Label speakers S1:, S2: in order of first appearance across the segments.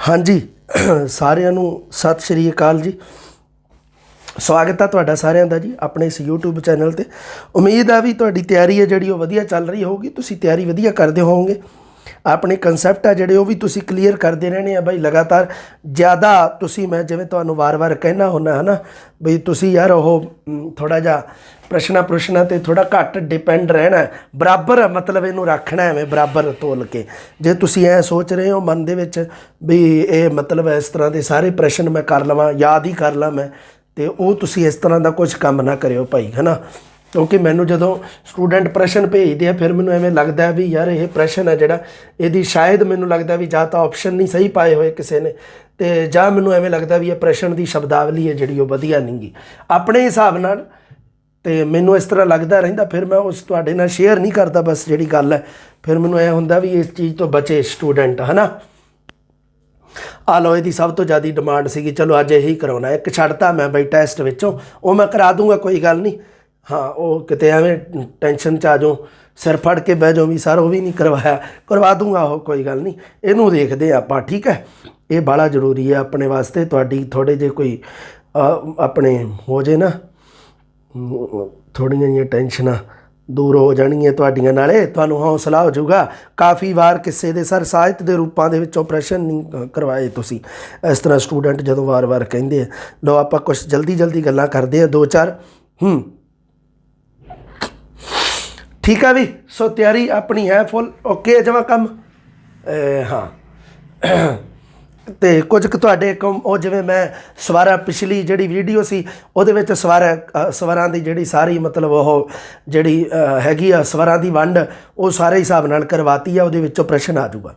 S1: हाँ जी सारिਆਂ ਨੂੰ सत श्री अकाल जी। स्वागत है तुहाडा सारिਆਂ ਦਾ जी अपने इस यूट्यूब चैनल ते। उम्मीद है भी तुहाडी तैयारी है जिहड़ी वधिया चल रही होगी, तुसीं तैयारी वधिया करदे होवोगे। अपने कंसैप्ट है जिहड़े वो भी तुसीं क्लीयर करते रहने बई लगातार। ज़्यादा तुसीं मैं जिवें तुहानूं वार वार कहना हुन्ना है ना बई तुसीं यार वो थोड़ा जिहा प्रश्नां ते थोड़ा घट डिपेंड रहना है, बराबर मतलब इनू रखना है बराबर तोल के। जे तुसीं ऐ सोच रहे हो मन दे विच भी ये मतलब इस तरह के सारे प्रश्न मैं कर लवां, याद ही कर ला मैं, तो वो तुसीं इस तरह का कुछ काम ना करियो भाई, है ना। क्योंकि मैनू जो स्टूडेंट प्रश्न भेजते हैं फिर मैनू एवें लगता है भी यार ये प्रश्न है जिहड़ा इहदी शायद मैनू लगता भी जां तां ऑप्शन नहीं सही पाए हुए किसी ने, तो जां मैनू एवें लगता भी ये प्रश्न की शब्दावली है जिहड़ी वो वधिया नहीं गी अपने हिसाब नाल। तो मैनू इस तरह लगता रहिंदा, फिर मैं उस तुहाडे नाल शेयर नहीं करता बस जिहड़ी गल है। फिर मैनू ऐ हुंदा भी इस चीज़ तो बचे स्टूडेंट, है ना। आ लो इहदी सब तो ज़्यादा डिमांड सी, चलो अज यही करवाना। एक छड्डता मैं बई टैसट विचों, वो मैं करा दूँगा कोई गल नहीं। हाँ वो किते एवें टेंशन च आ जाओ, सिर फड़ के बह जाओ भी सर वो भी नहीं करवाया, करवा दूँगा वो कोई गल नहीं। इनू देखते आपां, ठीक है। ये बड़ा जरूरी है अपने वास्ते। तुहाडी थोड़े जे कोई अपने हो जाए ना, थोड़ियां जिहियां टेंशनां दूर हो जाणगीआं तुहाडीआं, नाले तुहानूं हौसला हो जाऊगा। काफ़ी वार किसे दे सर ਸਾਹਿਤ ਦੇ रूपां ਦੇ ਵਿੱਚੋਂ प्रश्न नहीं करवाए तुसीं इस तरह स्टूडेंट ਜਦੋਂ वार वार ਕਹਿੰਦੇ ਆ। ਲਓ ਆਪਾਂ कुछ जल्दी जल्दी ਗੱਲਾਂ ਕਰਦੇ ਆ, दो चार ठीक है भी। सो तैयारी अपनी है फुल ओके जमा कम। हाँ तो कुछ तुहाडे वो जिवें मैं सवारा पिछली जिहड़ी वीडियो सी उहदे विच स्वरां दी जिहड़ी सारी मतलब वो जिहड़ी हैगी आ स्वरां दी वंड वो सारे हिसाब नाल करवाती है, उहदे विचों प्रश्न आ जाऊगा।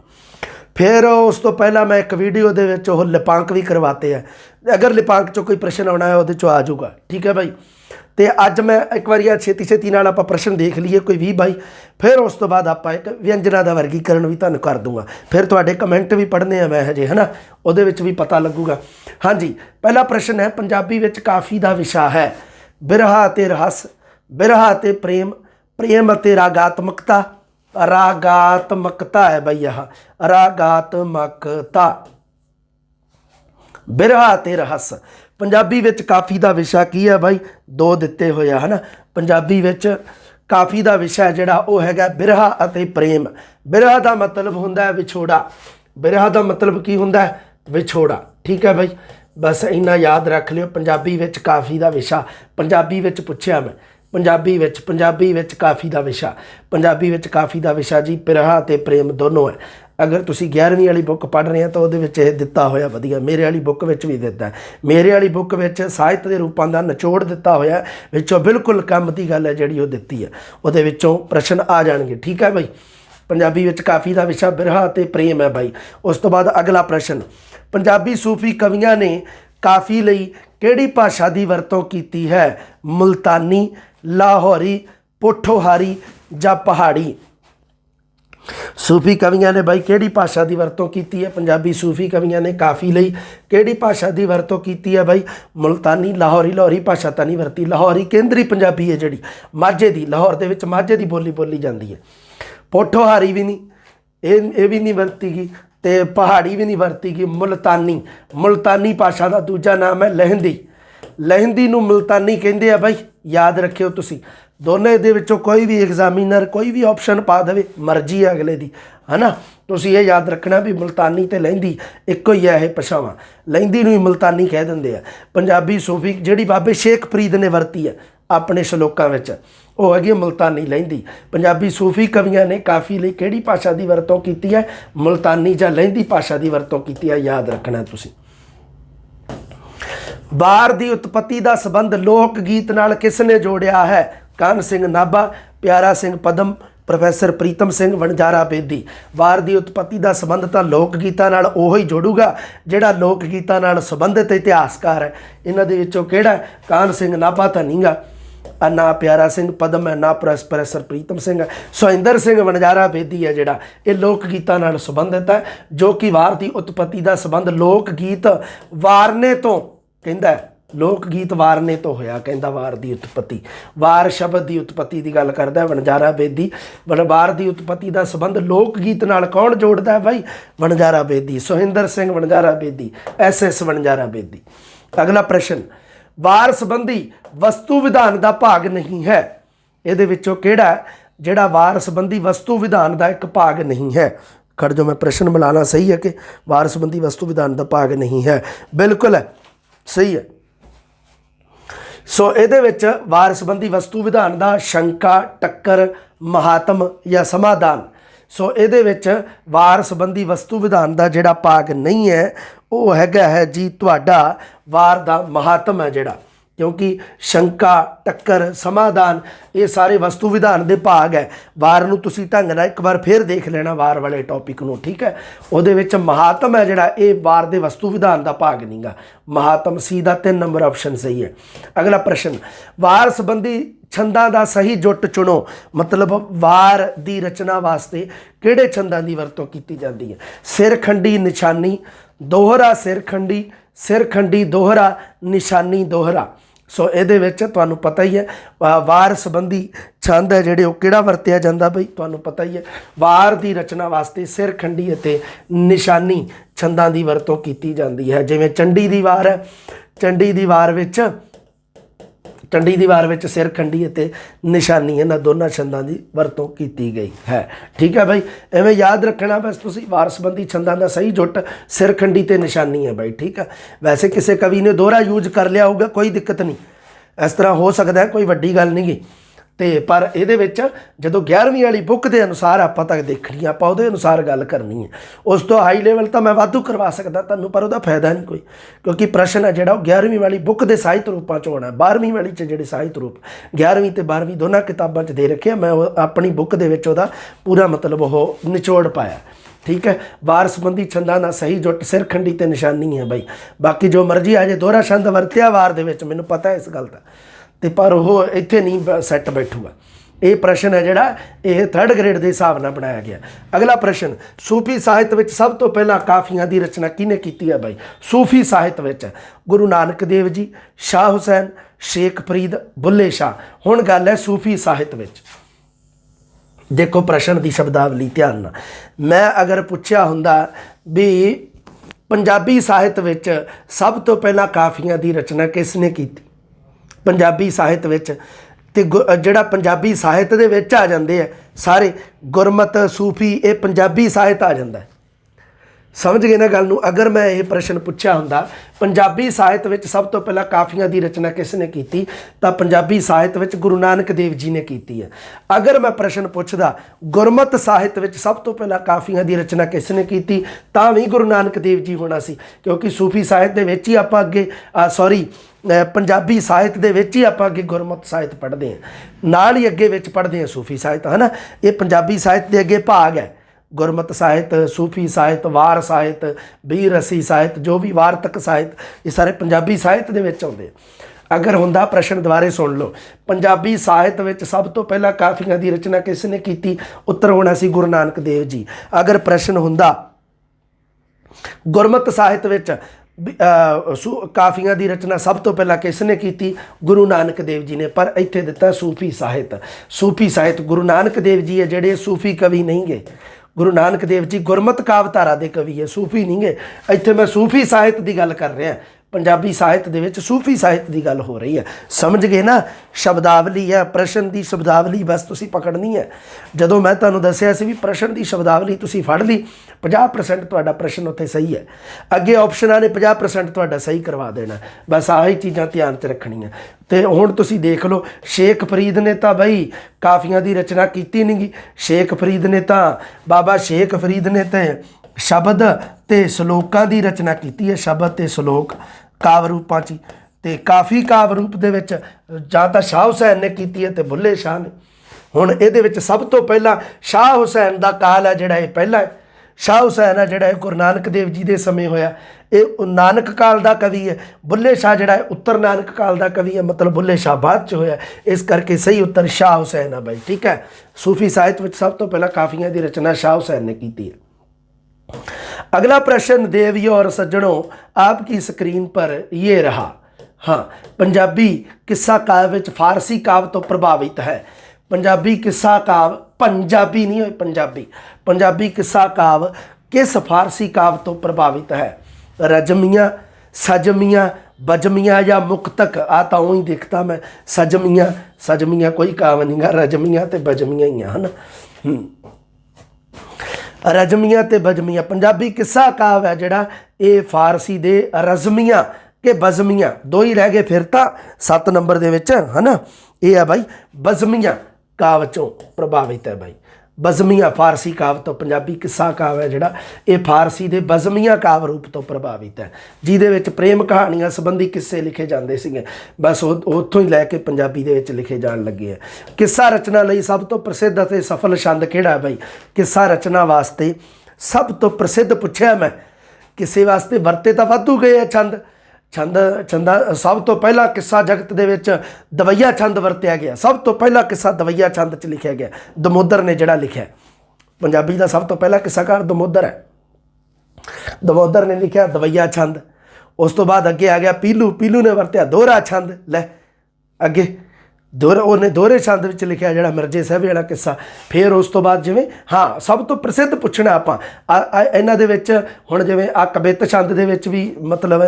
S1: फिर उस तो पहला मैं एक वीडियो दे विच वो लिपांक भी करवाते हैं, अगर लिपांक चो कोई प्रश्न आना है उहदे चो आ जाऊगा, ठीक है भाई। तो अज मैं एक बार छेती छेती नाल आपां प्रश्न देख लीए कोई 20 22, फिर उस तो बाद आप एक व्यंजना का वर्गीकरण भी तुहानूं कर दूँगा। फिर तुहाडे कमेंट भी पढ़ने हैं मैं हजे, है ना, उहदे विच भी पता लगूगा। हाँ जी पहला प्रश्न है, पंजाबी विच काफ़ी का विशा है बिरहा ते रहस, बिरहा ते प्रेम, प्रेम ते रागात्मकता, रागात्मकता है बई यह रागात्मकता, बिरहा ते रहस। पंजाबी विच काफ़ी का विशा की है भाई, दो दिते हुए है ना। पंजाबी विच काफ़ी का विशा जिहड़ा वो हैगा बिरहा अते प्रेम। बिरहा का मतलब हुंदा है विछोड़ा, बिरहा का मतलब की हुंदा है विछोड़ा, ठीक है भाई। बस इन्ना याद रख लियो। पंजाबी विच काफ़ी का विशा, पंजाबी विच पुछया मैं, पंजाबी विच काफ़ी का विशा, पंजाबी विच काफ़ी का विशा जी बिरहा ते प्रेम दोनों है। अगर तुसी 11वीं वाली बुक पढ़ रहे हैं तो वो दिता होया वधिया, मेरे वाली बुक विच भी दिता है। मेरे वाली बुक विच ਸਾਹਿਤ के रूपों का निचोड़ दिता होया, विचों बिल्कुल काम की गल है जिहड़ी वो दिती है, उहदे विचों प्रश्न आ जाएंगे, ठीक है भाई। पंजाबी विच काफ़ी का विशा बिरहा ते प्रेम है भाई। उस तो बाद अगला प्रश्न, पंजाबी सूफी कवियां ने काफ़ी लई किहड़ी भाषा की वरतों की है, मुल्तानी, लाहौरी, पोठोहारी जां पहाड़ी। सूफी कवियां ने भाई किहड़ी भाषा की वरतों की है, पंजाबी सूफी कवियां ने काफ़ी लई किहड़ी भाषा की वरतों की है भाई, मुल्तानी, लाहौरी। लाहौरी भाषा तो नहीं वरती, लाहौरी केंद्री पंजाबी है जिहड़ी माझे की, लाहौर दे विच माझे की बोली जाती है। पोठोहारी भी नहीं, ये भी नहीं वरती गई, तो पहाड़ी भी नहीं वरती गई। मुल्तानी, मुल्तानी भाषा का दूजा नाम है लहिंदी, लहिंदी नूं मुल्तानी कहते हैं भाई, याद रखियो तुसी। दोनों दे विचों कोई भी एग्जामिनर कोई भी ऑप्शन पा दे, मर्जी है अगले दी, है ना। तुसी ये याद रखना भी मुल्तानी ते लहिंदी एक ही है, ये भाषावां। लहिंदी नूं ही मुल्तानी कह दिंदे आ। पंजाबी सूफी जिहड़ी बाबे शेख फरीद ने वरती है अपने शलोकां विच, वो हैगी मुल्तानी लहिंदी। पंजाबी सूफी कवियां ने काफ़ी लई किहड़ी भाषा की वरतों की है, मुल्तानी जां लहिंदी भाषा की वरतों की है, याद रखना तुसी। वार की उत्पत्ति का संबंध लोक गीत नाल किसने जोड़िया है, कान सिंह नाभा, प्यारा सिंह पदम, प्रोफैसर प्रीतम सिंह वणजारा बेदी। वार की उत्पत्ति का संबंध तो लोक गीतां नाल उही जोड़ूगा जिहड़ा लोक गीतां नाल संबंधित इतिहासकार है। इन्हां दे विचों किहड़ा है, कान सिंह नाभा तो नहीं गा, ना प्यारा सिंह पदम है, ना प्रोफैसर प्रीतम सिंह है। सुहिंदर सिंह वणजारा बेदी है जिहड़ा ये लोक गीतां नाल संबंधित है, जो कि वार की उत्पत्ति का संबंध लोक गीत वारने तो कहता है, लोक गीत वारने तो होया, कहता वार की उत्पत्ति, वार शब्द की उत्पत्ति की गल करता वणजारा बेदी। वार की उत्पत्ति का संबंध लोक गीत नाल कौन जोड़ता है भाई? वणजारा बेदी, सोहिंदर सिंह वणजारा बेदी, SS वणजारा बेदी। अगला प्रश्न, वार संबंधी वस्तु विधान का भाग नहीं है, ये किहड़ा जिहड़ा वार संबंधी वस्तु विधान का एक भाग नहीं है? खड़ जो मैं प्रश्न बनाना सही है कि वार संबंधी वस्तु विधान का भाग नहीं है? बिल्कुल है, सही है। सो ये वार संबंधी वस्तु विधान का शंका, टक्कर, महात्म या समाधान। सो ये वार संबंधी वस्तु विधान का जिहड़ा भाग नहीं है वो है जी तुहाडा वार का महात्म है जिहड़ा, क्योंकि शंका, टक्कर, समाधान ये सारे वस्तु विधान के भाग है। वार नूं तुसीं ढंग नाल एक बार फिर देख लेना वार वाले टॉपिक नूं, ठीक है। उहदे विच महात्म है जिहड़ा ये वार के वस्तु विधान का भाग नहीं गा। महात्म सी का 3 नंबर ऑप्शन सही है। अगला प्रश्न, वार संबंधी छंदां का सही जुट चुनो, मतलब वार की रचना वास्ते किहड़े छंदां की वरतों की जाती है? सिरखंडी, निशानी, दोहरा सिरखंडी, सिरखंडी दोहरा, निशानी दोहरा। सो ये तुहानूं पता ही है वार संबंधी छंद है जिहड़े किहड़ा वरतिया जांदा बई, तुहानूं पता ही है वार की रचना वास्ते सिरखंडी अते निशानी छंदां की वरतों की जाती है। जिवें चंडी दी वार है, चंडी दी वार विच सिरखंडी अते निशानी इन्हां दोनों छंदां की वरतों की गई है, ठीक है भाई। एवें याद रखना बस तुसीं वार संबंधी छंदां का सही जुट सिरखंडी ते निशानी है भाई, ठीक है। वैसे किसी कवि ने दोहरा यूज कर लिया होगा, कोई दिक्कत नहीं, इस तरह हो सकता है, कोई वड्डी गल नहीं गी। तो पर ये जो 11वीं वाली बुक के अनुसार आप तक देखनी, आप उहदे अनुसार गल करनी है। उस तो हाई लैवल तो मैं वाधू करवा सकता तुहानूं, पर उसका फायदा नहीं कोई, क्योंकि प्रश्न है जिहड़ा 11वीं वाली बुक के साहित्य रूपों च होना है। 12वीं वाली जिहड़े साहित्य रूप 11वीं ते 12वीं दोनों किताबों च दे रखे, मैं अपनी बुक दे विच उहदा पूरा मतलब वो निचोड़ पाया, ठीक है। वार संबंधी छंदां दा सही जुट सिरखंडी ते निशानी है भाई। बाकी जो मर्जी आ जाए दोहरा छंद वरत्या वार दे विच, मैनूं पता है इस गल दा, ते पर वो इत्थे नहीं सैट बैठूगा। ये प्रश्न है जिहड़ा ये 3rd ग्रेड के हिसाब नाल बनाया गया। अगला प्रश्न, सूफी साहित्य विच सब तो पहला काफियां की रचना किहने कीती है भाई? सूफी साहित्य विच गुरु नानक देव जी, शाह हुसैन, शेख फरीद, बुल्ले शाह। हुण गल है सूफी साहित्य विच, देखो प्रश्न की शब्दावली ध्यान नाल। मैं अगर पूछया हुंदा भी पंजाबी साहित्य विच सब तो पहला काफियां की रचना किसने की? पंजाबी साहित्य विच ते जिहड़ा पंजाबी साहित्य दे विच आ जांदे है सारे गुरमत, सूफी, ये पंजाबी साहित्य आ जांदा है। समझ गए ना गल नूं? अगर मैं ये प्रश्न पूछा हुंदा पंजाबी साहित्य विच सब तो पहला काफियां की रचना किसने की, तो पंजाबी साहित्य विच गुरु नानक देव जी ने की है। अगर मैं प्रश्न पूछदा गुरमत साहित्य विच सब तो पहला काफियां की रचना किसने की, तां भी गुरु नानक देव जी होना सी, क्योंकि सूफी साहित्य दे विच ही आपां अगे सॉरी पंजाबी साहित्य दे विच ही आपां अगे गुरमत साहित्य पढ़ते हैं, नाल ही अगे विच पढ़ते हैं सूफी साहित्य, है ना। ये पंजाबी साहित्य के अगे भाग है, गुरमत साहित्य, सूफी साहित्य, वार साहित्य, बीर रसी साहित्य, जो भी वार्तक साहित्य, ये सारे पंजाबी साहित्य दे विच आउंदे। अगर हुंदा प्रश्न दुबारे सुन लो, पंजाबी साहित्य विच सब तो पहला काफियां की रचना किसने की, उत्तर होना सी गुरु नानक देव जी। अगर प्रश्न हुंदा गुरमत साहित्य विच काफियां की रचना सब तो पहला किसने की, गुरु नानक देव जी ने, पर इत्थे दिता सूफी साहित्य। सूफी साहित्य गुरु नानक देव जी है जिहड़े सूफी कवि नहीं गए, गुरु नानक देव जी गुरमत कावधारा के कवि है, सूफी नहीं गए। इत्थे मैं सूफी साहित्य की गल कर रहा, पंजाबी साहित्य दे विच सूफी साहित्य की गल हो रही है। समझ गए ना? शब्दावली है, प्रश्न की शब्दावली बस तुसी पकड़नी है। जदों मैं तुहानूं दस्सिया सी भी प्रश्न की शब्दावली तुसी फड़ ली, 50% तुहाडा प्रश्न उत्थे सही है। अगे ऑप्शनां ने 50% तुहाडा सही करवा देना, बस आही चीज़ां ध्यान च रखणियां। ते हुण तुसी देख लो, शेख फरीद ने तो बई काफियां की रचना की नहीं गी। शेख फरीद ने तो बाबा शेख फरीद ने तो शब्द ते सलोकां की रचना की है, शब्द ते सलोक काव रूपां च, ते काफ़ी काव रूप दे विच जां तां शाह हुसैन ने की है ते बुल्ले शाह ने। हुण इहदे विच सब तो पहला शाह हुसैन दा काल है जिहड़ा, पहला है शाह हुसैन है जिहड़ा गुरु नानक देव जी के समय होया, ये नानक काल का कवि है। बुल्ले शाह जिहड़ा उत्तर नानक काल का कवि है, मतलब बुल्ले शाह बाद च होया, इस करके सही उत्तर शाह हुसैन है भाई, ठीक है। सूफी साहित्य में सब तो पहला काफियां की रचना शाह हुसैन ने की है। अगला प्रश्न देवियों और सज्जनों आपकी स्क्रीन पर ये रहा, हाँ पंजाबी किस्सा काव्य विच फारसी काव्य तो प्रभावित है। पंजाबी किस्सा काव्य, पंजाबी नहीं होई पंजाबी, पंजाबी किस्सा काव्य किस फारसी काव्य तो प्रभावित है? रजमियाँ, सजमियाँ, बजमियाँ या मुक्तक? आता हूँ ही देखता मैं, सजमियाँ, सजमियाँ कोई काव्य नहीं गा, रजमियाँ तो बजमियाँ ही है ना। रजमियाँ तो बजमियाँ पंजाबी किस्सा काव्य है जिहड़ा ये फारसी दे रजमियाँ के बजमियाँ दो ही रह गए फिर तो 7 नंबर दे विच है ना। ये है भाई बजमियाँ काव्य चों प्रभावित है भाई। बजमियाँ फारसी काव्य तो, पंजाबी किस्सा काव्य है जिहड़ा ये फारसी दे बजमियाँ काव्य रूप तो प्रभावित है, जिहदे विच प्रेम कहानियां संबंधी किस्से लिखे जाते सीगे। बस उत्थों ही लैके पंजाबी दे विच लिखे जाण लगे है। किस्सा रचना लई सब तो प्रसिद्ध अते सफल छंद किहड़ा है भाई? किस्सा रचना वास्ते सब तो प्रसिद्ध पुछया मैं, किसे वास्ते वरते तो वाधू गए है छंद। छंदा सब तो पहला किस्सा जगत दे विच दवैया छंद वरत्या गया। सब तो पहला किस्सा दवैया छंद च लिखिया गया, दमोदर ने जिहड़ा लिखिया। पंजाबी का सब तो पहला किस्साकार दमोदर है, दमोदर ने लिखिया दवैया छंद। उस तो बाद अगे आ गया पीलू, पीलू ने वरत्या दोहरा छंद। लै अगे उन्हें दोहरे छंद विच लिखिया जिहड़ा मिर्जे साहब वाला किस्सा। फिर उस तो बाद जिवें हाँ सब तो प्रसिद्ध पुछना आपां इन्हां दे विच हुण जिवें आ कवित छंद दे विच भी मतलब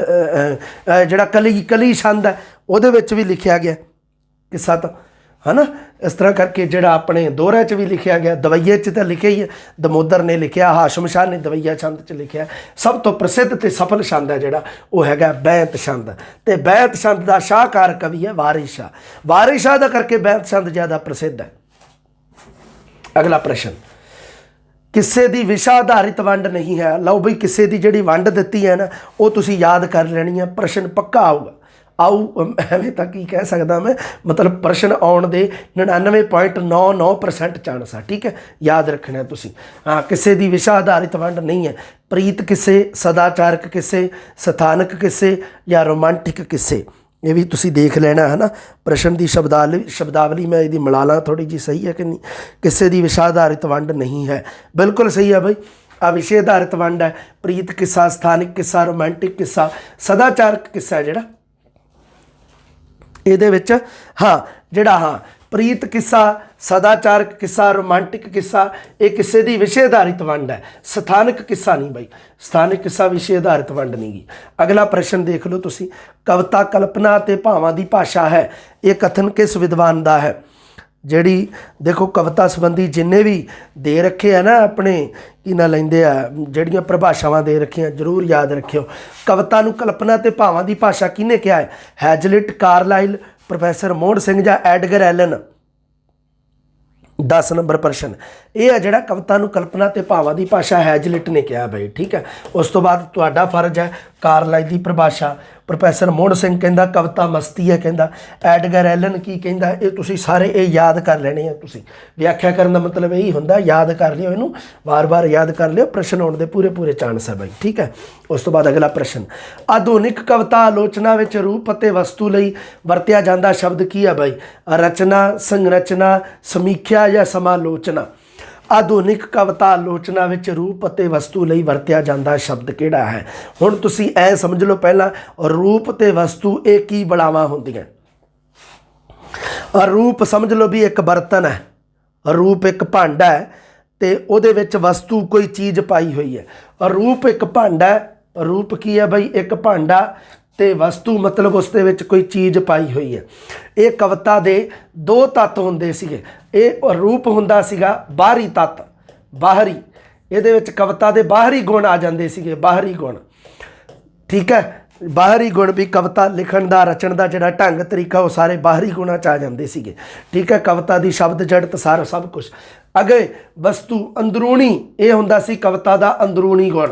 S1: जिहड़ा कली छंद है उहदे विच भी लिखिया गया किस्सा तो है ना। इस तरह करके जिहड़ा अपने दोहरे च भी लिखिया गया, दवैये च तो लिखिया ही है, दमोदर ने लिखिया, हाशम शाह ने दवैया छंद च लिखिया। सब तो प्रसिद्ध तो सफल छंद है जिहड़ा वो हैगा बैंत छंद। तो बैंत छंद का शाहकार कवि है वारिस शाह। वारिस शाह का करके बैंत छंद ज़्यादा प्रसिद्ध है। अगला प्रश्न, किस्से की विशा आधारित वंड नहीं है। लो बई किस्से की जिहड़ी वंड दित्ती है ना वो तुसीं याद कर लेनी है, प्रश्न पक्का आऊगा। आऊ एवें तक ही कह सकदा मैं, मतलब प्रश्न आउण दे 99.99% चांस है। ठीक है, याद रखना तुसीं। हाँ किस्से की विशा आधारित वंड नहीं है। प्रीत किस्से, सदाचारक किस्से, स्थानक किस्से या रोमांटिक किस्से, ये भी तुसीं देख लेना है ना। प्रश्न की शब्दावली मैं यदि मिला ला थोड़ी जी सही है कि नहीं। किस्से की विशा आधारित वंड नहीं है, बिल्कुल सही है भाई। आ विषय आधारित वंड है। प्रीत किस्सा, स्थानिक किस्सा, रोमांटिक किस्सा, सदाचारक किस्सा है जिहड़ा ਇਹਦੇ ਵਿੱਚ हाँ ਜਿਹੜਾ हाँ प्रीत किस्सा, सदाचारक किस्सा, रोमांटिक किस्सा ये किस्से की विषय आधारित वंड है। स्थानक किस्सा नहीं भाई, स्थानिक किस्सा विषय आधारित वंड नहीं गी। अगला प्रश्न देख लो तुसी, कविता कल्पना ते भावां दी भाषा है, ये कथन किस विद्वान का है? ਜਿਹੜੀ देखो कविता संबंधी जिन्ने भी दे रखे है ना अपने की ना लेंदे आ ਜਿਹੜੀਆਂ परिभाषावां दे रखियां जरूर याद रखियो। कविता नूं कल्पना ते भावां दी भाषा किहने कहा है? हैजलिट, कारलाइल, प्रोफैसर मोहन सिंह या एडगर एलन? 10 नंबर प्रश्न ये है जिहड़ा कविता नूं कल्पना ते भावां दी भाषा हैजलिट ने कहा भाई। ठीक है, उस तो बाद तुहाडा फर्ज है कारलाइल की परिभाषा, प्रोफैसर मोहन सिंह कहंदा कविता मस्ती है कहंदा, एडगर एलन की कहंदा, ये तुसीं सारे ये याद कर लेने हैं। तुसीं व्याख्या करने का मतलब यही हुंदा, याद कर लियो इनू, बार बार याद कर लियो, प्रश्न आउण दे पूरे पूरे चांस है भाई। ठीक है, उस तो बाद अगला प्रश्न, आधुनिक कविता आलोचना विच रूप अते वस्तु लई वरतिया जांदा शब्द की है भाई? रचना, संरचना, समीख्या या समालोचना? आधुनिक कविता आलोचना विच रूप अते वस्तु लई वरतिया जांदा शब्द किहड़ा है? हुण तुसीं ऐ समझ लो पहला रूप ते वस्तु ये की बलावां हुंदियां। रूप समझ लो भी एक बर्तन है, रूप एक भांडा है ते उहदे विच वस्तु कोई चीज़ पाई हुई है। रूप एक भांडा है, रूप की है भाई एक भांडा ते वस्तु मतलब उस दे विच कोई चीज़ पाई हुई है। ये कविता दे 2 तत्त हुंदे सीगे। ये रूप हुंदा सीगा बाहरी तत्त, बाहरी, इहदे विच कविता दे बाहरी गुण आ जांदे सीगे, बाहरी गुण। ठीक है, बाहरी गुण भी कविता लिखण दा रचण दा जिहड़ा ढंग तरीका वो सारे बाहरी गुणां च आ जांदे सीगे। ठीक है, कविता दी शब्द जड़त सारा सब कुछ। अगे वस्तु अंदरूनी, ये हुंदा सी कविता दा अंदरूनी गुण,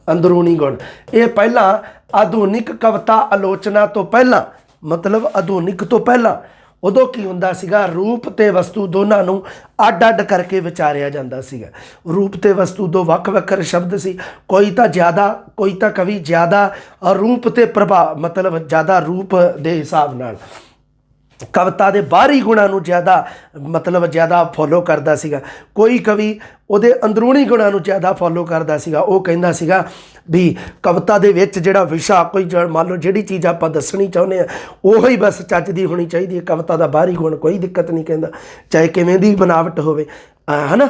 S1: अंदरूनी गुण। ये पहला आधुनिक कविता आलोचना तो पहला, मतलब आधुनिक तो पहला उदों की हुंदा सीगा रूप ते वस्तु दोनों नूं अड अड करके विचारिया जांदा सीगा। रूप ते वस्तु दो वख वक्र शब्द सी, कोई तो ज़्यादा, कोई तो कवि ज़्यादा रूप ते प्रभाव मतलब ज़्यादा रूप दे हिसाब नाल ਕਵਿਤਾ ਦੇ ਬਾਹਰੀ ਗੁਣਾਂ ਨੂੰ ਜ਼ਿਆਦਾ ਫੋਲੋ ਕਰਦਾ ਸੀਗਾ, ਕੋਈ ਕਵੀ ਉਹਦੇ ਅੰਦਰੂਨੀ ਗੁਣਾਂ ਨੂੰ ਜ਼ਿਆਦਾ ਫੋਲੋ ਕਰਦਾ ਸੀਗਾ। ਉਹ ਕਹਿੰਦਾ ਸੀਗਾ ਵੀ ਕਵਿਤਾ ਦੇ ਵਿੱਚ ਜਿਹੜਾ ਵਿਸ਼ਾ ਕੋਈ ਮੰਨ ਲਓ ਜਿਹੜੀ ਚੀਜ਼ ਆਪਾਂ ਦੱਸਣੀ ਚਾਹੁੰਦੇ ਆ ਉਹ ਹੀ ਬਸ ਚੱਜ ਦੀ ਹੋਣੀ ਚਾਹੀਦੀ ਹੈ, ਕਵਿਤਾ ਦਾ ਬਾਹਰੀ ਗੁਣ ਕੋਈ ਦਿੱਕਤ ਨਹੀਂ ਕਹਿੰਦਾ, ਚਾਹੇ ਕਿਵੇਂ ਦੀ ਬਣਾਵਟ ਹੋਵੇ ਹੈ ਨਾ।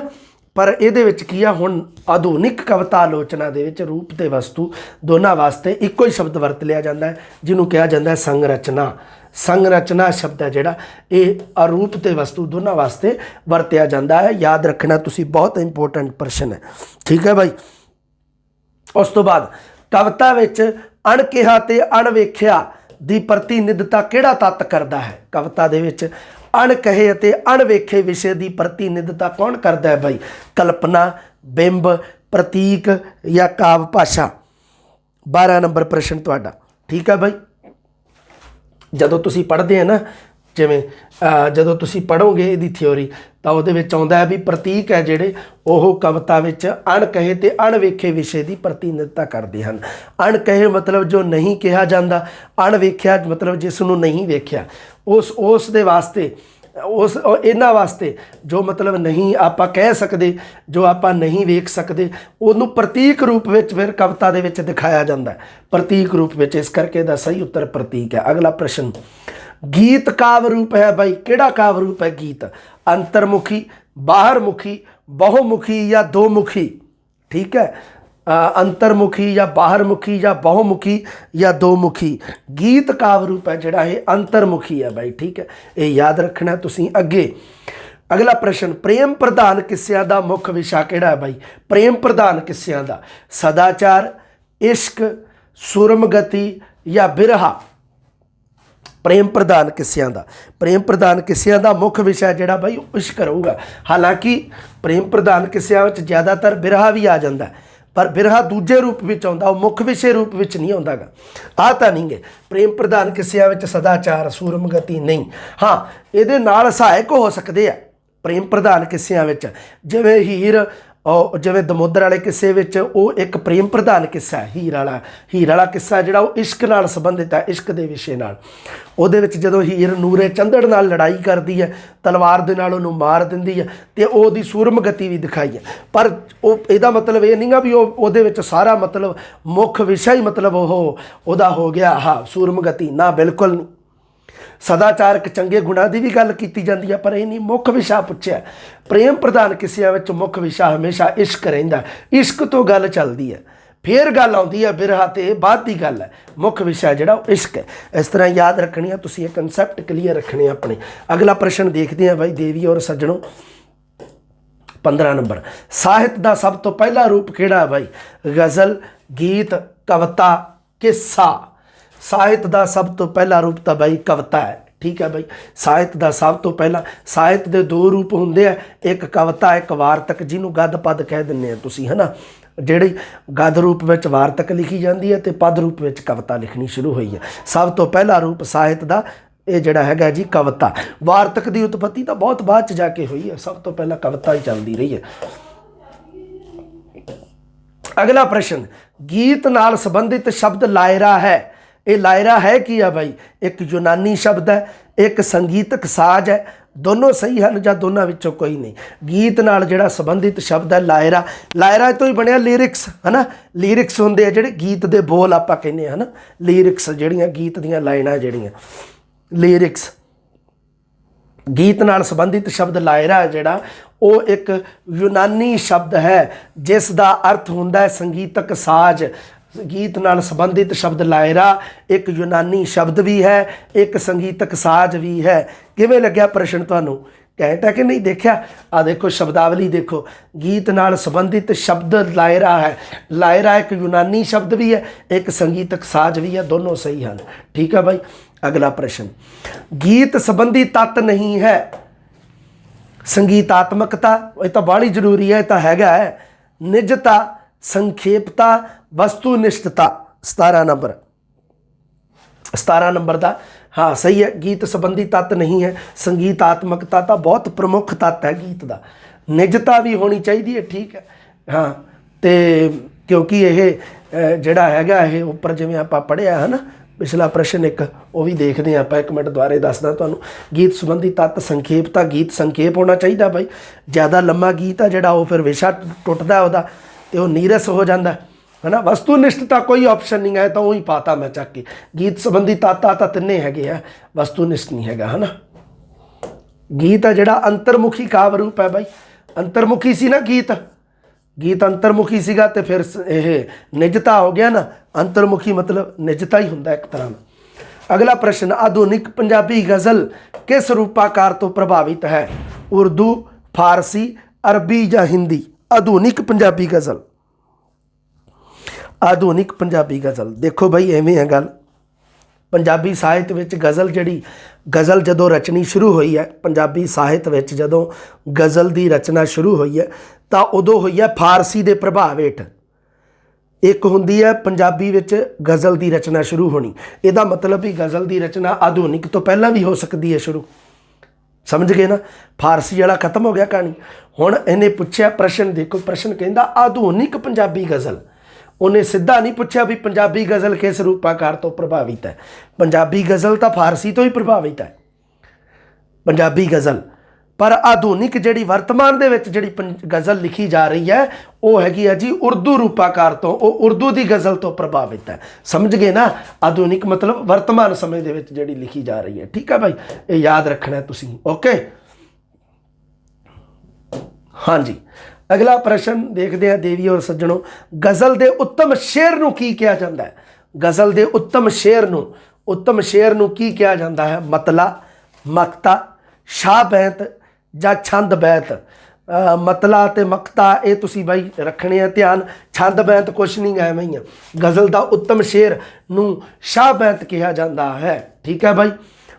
S1: ਪਰ ਇਹਦੇ ਵਿੱਚ ਕੀ ਆ, ਹੁਣ ਆਧੁਨਿਕ ਕਵਿਤਾ ਆਲੋਚਨਾ ਦੇ ਵਿੱਚ ਰੂਪ ਅਤੇ ਵਸਤੂ ਦੋਨਾਂ ਵਾਸਤੇ ਇੱਕੋ ਹੀ ਸ਼ਬਦ ਵਰਤ ਲਿਆ ਜਾਂਦਾ ਹੈ, ਜਿਹਨੂੰ ਕਿਹਾ ਜਾਂਦਾ ਹੈ ਸੰਰਚਨਾ। ਸੰਰਚਨਾ ਸ਼ਬਦ ਹੈ ਜਿਹੜਾ ਇਹ ਅਰੂਪ ਅਤੇ ਵਸਤੂ ਦੋਨਾਂ ਵਾਸਤੇ ਵਰਤਿਆ ਜਾਂਦਾ ਹੈ। ਯਾਦ ਰੱਖਣਾ ਤੁਸੀਂ, ਬਹੁਤ ਇੰਪੋਰਟੈਂਟ ਪ੍ਰਸ਼ਨ ਹੈ, ਠੀਕ ਹੈ ਬਾਈ। ਉਸ ਤੋਂ ਬਾਅਦ ਕਵਿਤਾ ਵਿੱਚ ਅਣਕਿਹਾ ਅਤੇ ਅਣਵੇਖਿਆ ਦੀ ਪ੍ਰਤੀਨਿਧਤਾ ਕਿਹੜਾ ਤੱਤ ਕਰਦਾ ਹੈ? ਕਵਿਤਾ ਦੇ ਵਿੱਚ ਅਣਕਹੇ ਅਤੇ ਅਣਵੇਖੇ ਵਿਸ਼ੇ ਦੀ ਪ੍ਰਤੀਨਿਧਤਾ ਕੌਣ ਕਰਦਾ ਹੈ ਬਾਈ? ਕਲਪਨਾ, ਬਿੰਬ, ਪ੍ਰਤੀਕ ਜਾਂ ਕਾਵ ਭਾਸ਼ਾ। 12 ਨੰਬਰ ਪ੍ਰਸ਼ਨ ਤੁਹਾਡਾ, ਠੀਕ ਹੈ ਬਾਈ। ਜਦੋਂ ਤੁਸੀਂ ਪੜ੍ਹਦੇ ਆ ਨਾ, ਜਿਵੇਂ ਜਦੋਂ ਤੁਸੀਂ ਪੜ੍ਹੋਗੇ ਇਹਦੀ ਥਿਓਰੀ ਤਾਂ ਉਹਦੇ ਵਿੱਚ ਆਉਂਦਾ ਹੈ ਵੀ ਪ੍ਰਤੀਕ ਹੈ ਜਿਹੜੇ ਉਹ ਕਵਿਤਾ ਵਿੱਚ ਅਣਕਹੇ ਅਤੇ ਅਣਵੇਖੇ ਵਿਸ਼ੇ ਦੀ ਪ੍ਰਤੀਨਿਧਤਾ ਕਰਦੇ ਹਨ। ਅਣਕਹੇ ਮਤਲਬ ਜੋ ਨਹੀਂ ਕਿਹਾ ਜਾਂਦਾ, ਅਣਵੇਖਿਆ ਮਤਲਬ ਜਿਸ ਨੂੰ ਨਹੀਂ ਵੇਖਿਆ, ਉਸ ਦੇ ਵਾਸਤੇ ਇਹਨਾਂ ਵਾਸਤੇ ਜੋ ਮਤਲਬ ਨਹੀਂ ਆਪਾਂ ਕਹਿ ਸਕਦੇ, ਜੋ ਆਪਾਂ ਨਹੀਂ ਵੇਖ ਸਕਦੇ, ਉਹਨੂੰ ਪ੍ਰਤੀਕ ਰੂਪ ਵਿੱਚ ਫਿਰ ਕਵਿਤਾ ਦੇ ਵਿੱਚ ਦਿਖਾਇਆ ਜਾਂਦਾ, ਪ੍ਰਤੀਕ ਰੂਪ ਵਿੱਚ। ਇਸ ਕਰਕੇ ਇਹਦਾ ਸਹੀ ਉੱਤਰ ਪ੍ਰਤੀਕ ਹੈ। ਅਗਲਾ ਪ੍ਰਸ਼ਨ, ਗੀਤ ਕਾਵ ਰੂਪ ਹੈ ਬਾਈ, ਕਿਹੜਾ ਕਾਵ ਰੂਪ ਹੈ ਗੀਤ? ਅੰਤਰਮੁਖੀ, ਬਾਹਰਮੁਖੀ, ਬਹੁਮੁਖੀ ਜਾਂ ਦੋਮੁਖੀ? ਠੀਕ ਹੈ, ਅੰਤਰਮੁਖੀ ਜਾਂ ਬਾਹਰਮੁਖੀ ਜਾਂ ਬਹੁਮੁਖੀ ਜਾਂ ਦੋਮੁਖੀ। ਗੀਤ ਕਾਵ ਰੂਪ ਹੈ ਜਿਹੜਾ ਇਹ ਅੰਤਰਮੁਖੀ ਹੈ ਬਾਈ, ਠੀਕ ਹੈ, ਇਹ ਯਾਦ ਰੱਖਣਾ ਤੁਸੀਂ। ਅੱਗੇ ਅਗਲਾ ਪ੍ਰਸ਼ਨ, ਪ੍ਰੇਮ ਪ੍ਰਧਾਨ ਕਿੱਸਿਆਂ ਦਾ ਮੁੱਖ ਵਿਸ਼ਾ ਕਿਹੜਾ ਹੈ ਬਾਈ? ਪ੍ਰੇਮ ਪ੍ਰਧਾਨ ਕਿੱਸਿਆਂ ਦਾ ਸਦਾਚਾਰ, ਇਸ਼ਕ, ਸੁਰਮਗਤੀ ਜਾਂ ਬਿਰਹਾ? ਪ੍ਰੇਮ ਪ੍ਰਧਾਨ ਕਿੱਸਿਆਂ ਦਾ ਮੁੱਖ ਵਿਸ਼ਾ ਜਿਹੜਾ ਬਾਈ ਉਹ ਇਸ਼ਕ ਰਹੂਗਾ। ਹਾਲਾਂਕਿ ਪ੍ਰੇਮ ਪ੍ਰਧਾਨ ਕਿੱਸਿਆਂ ਵਿੱਚ ਜ਼ਿਆਦਾਤਰ ਬਿਰਹਾ ਵੀ ਆ ਜਾਂਦਾ, ਪਰ ਬਿਰਹਾ ਦੂਜੇ ਰੂਪ ਵਿੱਚ ਆਉਂਦਾ, ਉਹ ਮੁੱਖ ਵਿਸ਼ੇ ਰੂਪ ਵਿੱਚ ਨਹੀਂ ਆਉਂਦਾ ਗਾ। ਆਹ ਤਾਂ ਨਹੀਂ ਗੇ ਪ੍ਰੇਮ ਪ੍ਰਧਾਨ ਕਿੱਸਿਆਂ ਵਿੱਚ ਸਦਾਚਾਰ, ਸੂਰਮਗਤੀ ਨਹੀਂ। ਹਾਂ, ਇਹਦੇ ਨਾਲ ਸਹਾਇਕ ਹੋ ਸਕਦੇ ਆ ਪ੍ਰੇਮ ਪ੍ਰਧਾਨ ਕਿੱਸਿਆਂ ਵਿੱਚ, ਜਿਵੇਂ ਹੀਰ, ਜਿਵੇਂ ਦਮੋਦਰ ਵਾਲੇ ਕਿੱਸੇ ਵਿੱਚ ਉਹ ਇੱਕ ਪ੍ਰੇਮ ਪ੍ਰਧਾਨ ਕਿੱਸਾ ਹੈ। ਹੀਰ ਵਾਲਾ ਕਿੱਸਾ ਜਿਹੜਾ ਉਹ ਇਸ਼ਕ ਨਾਲ ਸੰਬੰਧਿਤ ਹੈ, ਇਸ਼ਕ ਦੇ ਵਿਸ਼ੇ ਨਾਲ। ਉਹਦੇ ਵਿੱਚ ਜਦੋਂ ਹੀਰ ਨੂਰੇ ਚੰਦੜ ਨਾਲ ਲੜਾਈ ਕਰਦੀ ਹੈ, ਤਲਵਾਰ ਦੇ ਨਾਲ ਉਹਨੂੰ ਮਾਰ ਦਿੰਦੀ ਹੈ ਅਤੇ ਉਹਦੀ ਸੂਰਮਗਤੀ ਵੀ ਦਿਖਾਈ ਹੈ। ਪਰ ਉਹ ਇਹਦਾ ਮਤਲਬ ਇਹ ਨਹੀਂ ਗਾ ਵੀ ਉਹਦੇ ਵਿੱਚ ਸਾਰਾ ਮਤਲਬ ਮੁੱਖ ਵਿਸ਼ਾ ਹੀ ਮਤਲਬ ਉਹਦਾ ਹੋ ਗਿਆ ਸੂਰਮਗਤੀ, ਨਾ ਬਿਲਕੁਲ ਨਹੀਂ। ਸਦਾਚਾਰਕ ਚੰਗੇ ਗੁਣਾਂ ਦੀ ਵੀ ਗੱਲ ਕੀਤੀ ਜਾਂਦੀ ਹੈ, ਪਰ ਇਹ ਨਹੀਂ ਮੁੱਖ ਵਿਸ਼ਾ ਪੁੱਛਿਆ। ਪ੍ਰੇਮ ਪ੍ਰਧਾਨ ਕਿੱਸਿਆਂ ਵਿੱਚ ਮੁੱਖ ਵਿਸ਼ਾ ਹਮੇਸ਼ਾ ਇਸ਼ਕ ਰਹਿੰਦਾ, ਇਸ਼ਕ ਤੋਂ ਗੱਲ ਚੱਲਦੀ ਹੈ, ਫਿਰ ਗੱਲ ਆਉਂਦੀ ਹੈ ਬਿਰਹਾ ਤੇ ਬਾਅਦ ਦੀ ਗੱਲ ਹੈ। ਮੁੱਖ ਵਿਸ਼ਾ ਜਿਹੜਾ ਉਹ ਇਸ਼ਕ ਹੈ। ਇਸ ਤਰ੍ਹਾਂ ਯਾਦ ਰੱਖਣੀ ਆ ਤੁਸੀਂ, ਇਹ ਕਨਸੈਪਟ ਕਲੀਅਰ ਰੱਖਣੇ ਆਪਣੇ। ਅਗਲਾ ਪ੍ਰਸ਼ਨ ਦੇਖਦੇ ਹਾਂ ਬਾਈ ਦੇਵੀ ਔਰ ਸੱਜਣੋ। 15 ਨੰਬਰ, ਸਾਹਿਤ ਦਾ ਸਭ ਤੋਂ ਪਹਿਲਾ ਰੂਪ ਕਿਹੜਾ ਬਾਈ? ਗਜ਼ਲ, ਗੀਤ, ਕਵਿਤਾ, ਕਿੱਸਾ? ਸਾਹਿਤ ਦਾ ਸਭ ਤੋਂ ਪਹਿਲਾ ਰੂਪ ਤਾਂ ਬਾਈ ਕਵਿਤਾ ਹੈ, ਠੀਕ ਹੈ ਬਾਈ। ਸਾਹਿਤ ਦਾ ਸਭ ਤੋਂ ਪਹਿਲਾਂ, ਸਾਹਿਤ ਦੇ ਦੋ ਰੂਪ ਹੁੰਦੇ ਆ, ਇੱਕ ਕਵਿਤਾ, ਇੱਕ ਵਾਰਤਕ, ਜਿਹਨੂੰ ਗੱਦ ਪਦ ਕਹਿ ਦਿੰਦੇ ਆ ਤੁਸੀਂ, ਹੈ ਨਾ। ਜਿਹੜੀ ਗਦ ਰੂਪ ਵਿੱਚ ਵਾਰਤਕ ਲਿਖੀ ਜਾਂਦੀ ਹੈ ਅਤੇ ਪਦ ਰੂਪ ਵਿੱਚ ਕਵਿਤਾ ਲਿਖਣੀ ਸ਼ੁਰੂ ਹੋਈ ਹੈ। ਸਭ ਤੋਂ ਪਹਿਲਾ ਰੂਪ ਸਾਹਿਤ ਦਾ ਇਹ ਜਿਹੜਾ ਹੈਗਾ ਜੀ ਕਵਿਤਾ। ਵਾਰਤਕ ਦੀ ਉਤਪਤੀ ਤਾਂ ਬਹੁਤ ਬਾਅਦ 'ਚ ਜਾ ਕੇ ਹੋਈ ਹੈ, ਸਭ ਤੋਂ ਪਹਿਲਾਂ ਕਵਿਤਾ ਹੀ ਚੱਲਦੀ ਰਹੀ ਹੈ। ਅਗਲਾ ਪ੍ਰਸ਼ਨ, ਗੀਤ ਨਾਲ ਸੰਬੰਧਿਤ ਸ਼ਬਦ ਲਾਇਰਾ ਹੈ। ਇਹ ਲਾਇਰਾ ਹੈ ਕੀ ਆ ਬਾਈ? ਇੱਕ ਯੂਨਾਨੀ ਸ਼ਬਦ ਹੈ, ਇੱਕ ਸੰਗੀਤਕ ਸਾਜ਼ ਹੈ। ਦੋਨੋਂ ਸਹੀ ਹਨ ਜਾਂ ਦੋਨਾਂ ਵਿੱਚੋਂ ਕੋਈ ਨਹੀਂ। ਗੀਤ ਨਾਲ ਜਿਹੜਾ ਸੰਬੰਧਿਤ ਸ਼ਬਦ ਹੈ ਲਾਇਰਾ ਤੋਂ ਹੀ ਬਣਿਆ ਲਿਰਿਕਸ, ਹੈ ਨਾ। ਲਿਰਿਕਸ ਹੁੰਦੇ ਆ ਜਿਹੜੇ ਗੀਤ ਦੇ ਬੋਲ ਆਪਾਂ ਕਹਿੰਦੇ ਹਾਂ, ਹੈ ਨਾ। ਲਿਰਿਕਸ ਜਿਹੜੀਆਂ ਗੀਤ ਦੀਆਂ ਲਾਈਨਾਂ, ਜਿਹੜੀਆਂ ਲਿਰਿਕਸ, ਗੀਤ ਨਾਲ ਸੰਬੰਧਿਤ ਸ਼ਬਦ ਲਾਇਰਾ ਜਿਹੜਾ ਉਹ ਇੱਕ ਯੂਨਾਨੀ ਸ਼ਬਦ ਹੈ, ਜਿਸ ਦਾ ਅਰਥ ਹੁੰਦਾ ਹੈ ਸੰਗੀਤਕ ਸਾਜ਼। ਗੀਤ ਨਾਲ ਸੰਬੰਧਿਤ ਸ਼ਬਦ ਲਾਇਰਾ ਇੱਕ ਯੂਨਾਨੀ ਸ਼ਬਦ ਵੀ ਹੈ, ਇੱਕ ਸੰਗੀਤਕ ਸਾਜ਼ ਵੀ ਹੈ। ਕਿਵੇਂ ਲੱਗਿਆ ਪ੍ਰਸ਼ਨ ਤੁਹਾਨੂੰ? ਘੈਂਟ ਹੈ ਕਿ ਨਹੀਂ? ਦੇਖਿਆ ਆ, ਦੇਖੋ ਸ਼ਬਦਾਵਲੀ ਦੇਖੋ, ਗੀਤ ਨਾਲ ਸੰਬੰਧਿਤ ਸ਼ਬਦ ਲਾਇਰਾ ਹੈ। ਲਾਇਰਾ ਇੱਕ ਯੂਨਾਨੀ ਸ਼ਬਦ ਵੀ ਹੈ, ਇੱਕ ਸੰਗੀਤਕ ਸਾਜ਼ ਵੀ ਹੈ, ਦੋਨੋਂ ਸਹੀ ਹਨ, ਠੀਕ ਹੈ ਬਾਈ। ਅਗਲਾ ਪ੍ਰਸ਼ਨ, ਗੀਤ ਸੰਬੰਧੀ ਤੱਤ ਨਹੀਂ ਹੈ ਸੰਗੀਤਾਤਮਕਤਾ। ਇਹ ਤਾਂ ਬਾਹਲੀ ਜ਼ਰੂਰੀ ਹੈ, ਇਹ ਤਾਂ ਹੈਗਾ ਹੈ। ਨਿਜਤਾ, ਸੰਖੇਪਤਾ, ਵਸਤੂਨਿਸ਼ਟਤਾ। 17 ਨੰਬਰ ਦਾ ਹਾਂ ਸਹੀ ਹੈ। ਗੀਤ ਸੰਬੰਧੀ ਤੱਤ ਨਹੀਂ ਹੈ, ਸੰਗੀਤਾਤਮਕਤਾ ਤਾਂ ਬਹੁਤ ਪ੍ਰਮੁੱਖ ਤੱਤ ਹੈ ਗੀਤ ਦਾ। ਨਿਜਤਾ ਵੀ ਹੋਣੀ ਚਾਹੀਦੀ ਹੈ, ਠੀਕ ਹੈ ਹਾਂ। ਅਤੇ ਕਿਉਂਕਿ ਇਹ ਜਿਹੜਾ ਹੈਗਾ ਇਹ ਉੱਪਰ ਜਿਵੇਂ ਆਪਾਂ ਪੜ੍ਹਿਆ ਹੈ ਨਾ, पिछला प्रश्न एक वो भी देखते हैं आप, 1 मिनट द्वारे दसदा तुहानूं। गीत संबंधी तत्त संखेप, तो गीत संखेप होना चाहिए भाई, ज़्यादा लंबा गीत है जिहड़ा वो फिर विशा टुटदा उहदा ते वो नीरस हो जाता है ना। वस्तुनिष्ठता कोई ऑप्शन नहीं है, तो वही पाता मैं चक के। गीत संबंधी तत्त आ तिन्ने हैगे आ, वस्तुनिष्ठ नहीं हैगा, है ना। गीत है जिहड़ा अंतरमुखी काव्य रूप है भाई, अंतरमुखी सी ना गीत, गीत अंतरमुखी सीगा ते फिर यह निजता हो गया ना। अंतरमुखी मतलब निजता ही हुंदा एक तरह का। अगला प्रश्न, आधुनिक पंजाबी गज़ल किस रूपाकार तो प्रभावित है? उर्दू, फारसी, अरबी या हिंदी? आधुनिक पंजाबी गज़ल, आधुनिक पंजाबी गज़ल देखो भाई एवें है गल। पंजाबी साहित्य विच गज़ल जिहड़ी गज़ल जदों रचनी शुरू हुई है, पंजाबी साहित्य विच जदों गज़ल की रचना शुरू हुई है तो उदों हुई है फारसी के प्रभाव हेठ। एक हुंदी है पंजाबी विच गज़ल की रचना शुरू होनी, इहदा मतलब भी गज़ल की रचना आधुनिक तो पहला भी हो सकती है शुरू, समझ गए ना। फारसी वाला खत्म हो गया कहानी। हुण इन्हें पूछा प्रश्न, देखो प्रश्न कहता आधुनिक पंजाबी गज़ल, उन्हें सीधा नहीं पूछा भी पंजाबी गज़ल किस रूपाकार तो प्रभावित है। पंजाबी गज़ल तो फारसी तो ही प्रभावित है पंजाबी गज़ल, पर आधुनिक जिहड़ी वर्तमान दे विच जिहड़ी गज़ल लिखी जा रही है वो हैगी है जी उर्दू रूपाकार तो, वो उर्दू की गज़ल तो प्रभावित है। समझ गए ना। आधुनिक मतलब वर्तमान समय दे विच जिहड़ी लिखी जा रही है, ठीक है भाई, ये याद रखना है तुसीं। ओके हाँ जी। अगला प्रश्न देखते हैं देवी और सज्जनों, गज़ल के उत्तम शेर नूं की कहा जाता है? गज़ल के उत्तम शेर नूं की कहा जाता है? मतला, मकता, शाह बैत या छंद बैत? मतला ते मकता ये तुसी भाई रखने हैं ध्यान, छंद बैत कुछ नहीं है एवें ही है। गज़ल का उत्तम शेर नूं शाह बैत कहा जाता है, ठीक है भाई।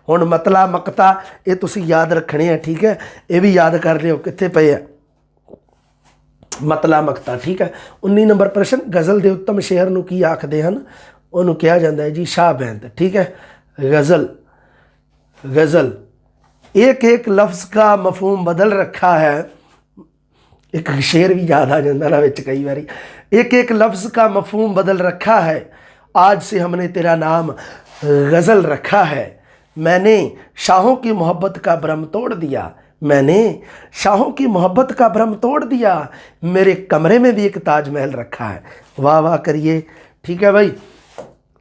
S1: हुण मतला मकता ये तुसी याद रखने हैं, ठीक है, ये भी याद कर लियो कित्थे पे है मतला मकता, ठीक है। 19 नंबर प्रश्न, गज़ल के उत्तम शेर नूं की आखदे हन? उहनूं कहा जाता है जी शाह बैत, ठीक है। गज़ल एक एक लफ्ज़ का मफहूम बदल रखा है, एक शेर भी याद आ जाता ना विच कई बारी। एक एक लफ्ज़ का मफहूम बदल रखा है, आज से हमने तेरा नाम गज़ल रखा है। मैंने शाहों की मोहब्बत का भ्रम तोड़ दिया, मैंने शाहों की मोहब्बत का भ्रम तोड़ दिया, मेरे कमरे में भी एक ताजमहल रखा है। वाह वाह करिए, ठीक है भाई,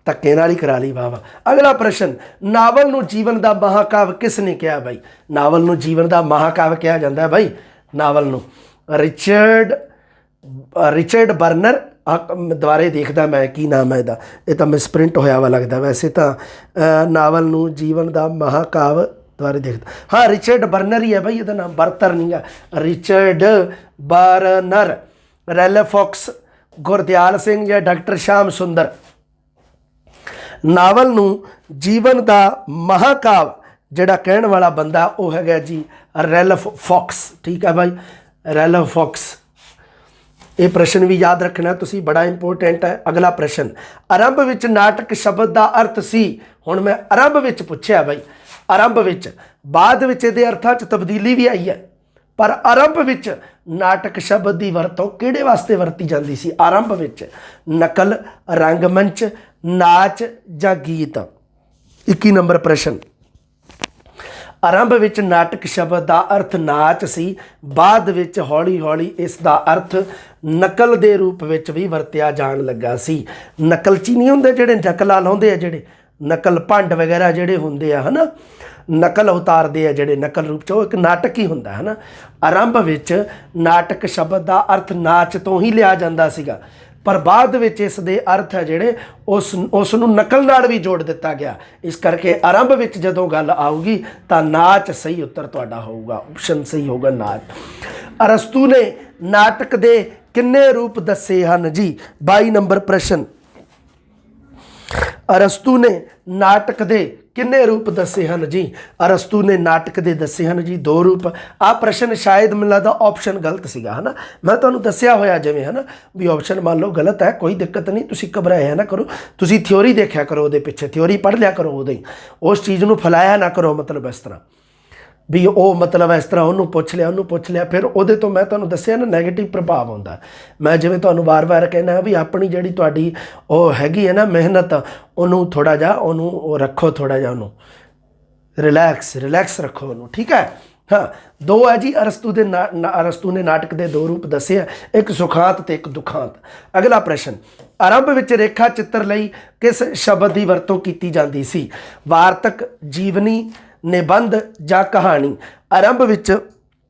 S1: धक्के नाल ही करा ली वाह वाह। अगला प्रश्न, नावल नूं जीवन का महाकाव्य किसने कहा भाई? नावल नूं जीवन का महाकाव्य कहा जाता है भाई, नावल नूं रिचर्ड बर्नर द्वारे देखदा मैं की नाम है इहदा, ये तो मिसप्रिंट होया वा लगता, वैसे तो नावल नूं जीवन का महाकाव्य द्वारे देखदा, हाँ रिचर्ड बर्नर ही है भाई, इहदा नाम बर्तर नहीं है, Richard Burner. Raleigh Fox, Gurdayal Singh या डॉक्टर श्याम सुंदर? नावल नूं जीवन का महाकाव्य जिहड़ा कहण वाला बंदा वो है जी रैल्फ फॉक्स, ठीक है भाई, रैल्फ फॉक्स। ये प्रश्न भी याद रखना तुसी, बड़ा इंपोर्टेंट है। अगला प्रश्न, आरंभ विच नाटक शब्द का अर्थ सी? हुण मैं आरंभ विच पूछया भाई, आरंभ विच, बाद विच इहदे अर्थां च तब्दीली भी आई है, पर आरंभ विच नाटक शब्द की वरतों किहड़े वास्ते वरती जाती सी? आरंभ विच नकल, रंगमंच, नाच या गीत? 21 नंबर प्रश्न, आरंभ विच नाटक शब्द का अर्थ नाच सी, बाद विच हौली हौली इसका अर्थ नकल के रूप विच भी वरत्या जान लगा सी। नकलची नहीं होंदे जिहड़े नकलां लाउंदे आ, जिहड़े नकल भंड वगैरह जिहड़े हुंदे आ, है ना, नकल उतारते हैं जिहड़े नकल रूप च, एक नाटक ही हुंदा है ना। आरंभ विच नाटक शब्द का अर्थ नाच तो ही लिया जाता सीगा, पर बाद विच इस दे अर्थ है जिहड़े उस नूं नकल नाल भी जोड़ दिता गया। इस करके आरंभ विच जदों गल आऊगी तां नाच सही उत्तर तुहाडा होऊगा, ऑप्शन सही होगा नाच। अरस्तू ने नाटक दे किन्ने रूप दसे हन जी? 22 नंबर प्रश्न, अरस्तू ने नाटक दे किन्ने रूप दसे हैं जी? अरस्तू ने नाटक दे दसे हैं जी 2 रूप। आ प्रश्न शायद मैनूं लगदा ऑप्शन गलत सीगा, है ना, मैं तुहानूं दस्सिया होया जिवें, है ना, भी ऑप्शन मान लो गलत है, कोई दिक्कत नहीं, तुसीं घबराया ना करो, तुसीं थ्योरी देखा करो, उहदे पिछे थ्योरी पढ़ लिया करो, उहदे ही उस चीज़ नूं फैलाया ना करो, मतलब इस तरह ਵੀ ਉਹ ਮਤਲਬ ਇਸ ਤਰ੍ਹਾਂ ਉਹਨੂੰ ਪੁੱਛ ਲਿਆ, ਫਿਰ ਉਹਦੇ ਤੋਂ ਮੈਂ ਤੁਹਾਨੂੰ ਦੱਸਿਆ ਨਾ ਨੈਗੇਟਿਵ ਪ੍ਰਭਾਵ ਹੁੰਦਾ। ਮੈਂ ਜਿਵੇਂ ਤੁਹਾਨੂੰ ਵਾਰ-ਵਾਰ ਕਹਿਣਾ ਵੀ ਆਪਣੀ ਜਿਹੜੀ ਤੁਹਾਡੀ ਉਹ ਹੈਗੀ ਹੈ ਨਾ ਮਿਹਨਤ, ਉਹਨੂੰ ਥੋੜ੍ਹਾ ਜਿਹਾ ਉਹ ਰੱਖੋ, ਥੋੜ੍ਹਾ ਜਿਹਾ ਉਹਨੂੰ ਰਿਲੈਕਸ ਰੱਖੋ ਉਹਨੂੰ, ਠੀਕ ਹੈ। ਹਾਂ, ਦੋ ਹੈ ਜੀ ਅਰਸਤੂ ਨੇ ਨਾਟਕ ਦੇ ਦੋ ਰੂਪ ਦੱਸੇ ਆ, ਇੱਕ ਸੁਖਾਂਤ ਤੇ ਇੱਕ ਦੁਖਾਂਤ। ਅਗਲਾ ਪ੍ਰਸ਼ਨ, ਆਰੰਭ ਵਿੱਚ ਰੇਖਾ ਚਿੱਤਰ ਲਈ ਕਿਸ ਸ਼ਬਦ ਦੀ ਵਰਤੋਂ ਕੀਤੀ ਜਾਂਦੀ ਸੀ? ਵਾਰਤਕ, ਜੀਵਨੀ, ਨਿਬੰਧ ਜਾਂ ਕਹਾਣੀ? ਆਰੰਭ ਵਿੱਚ,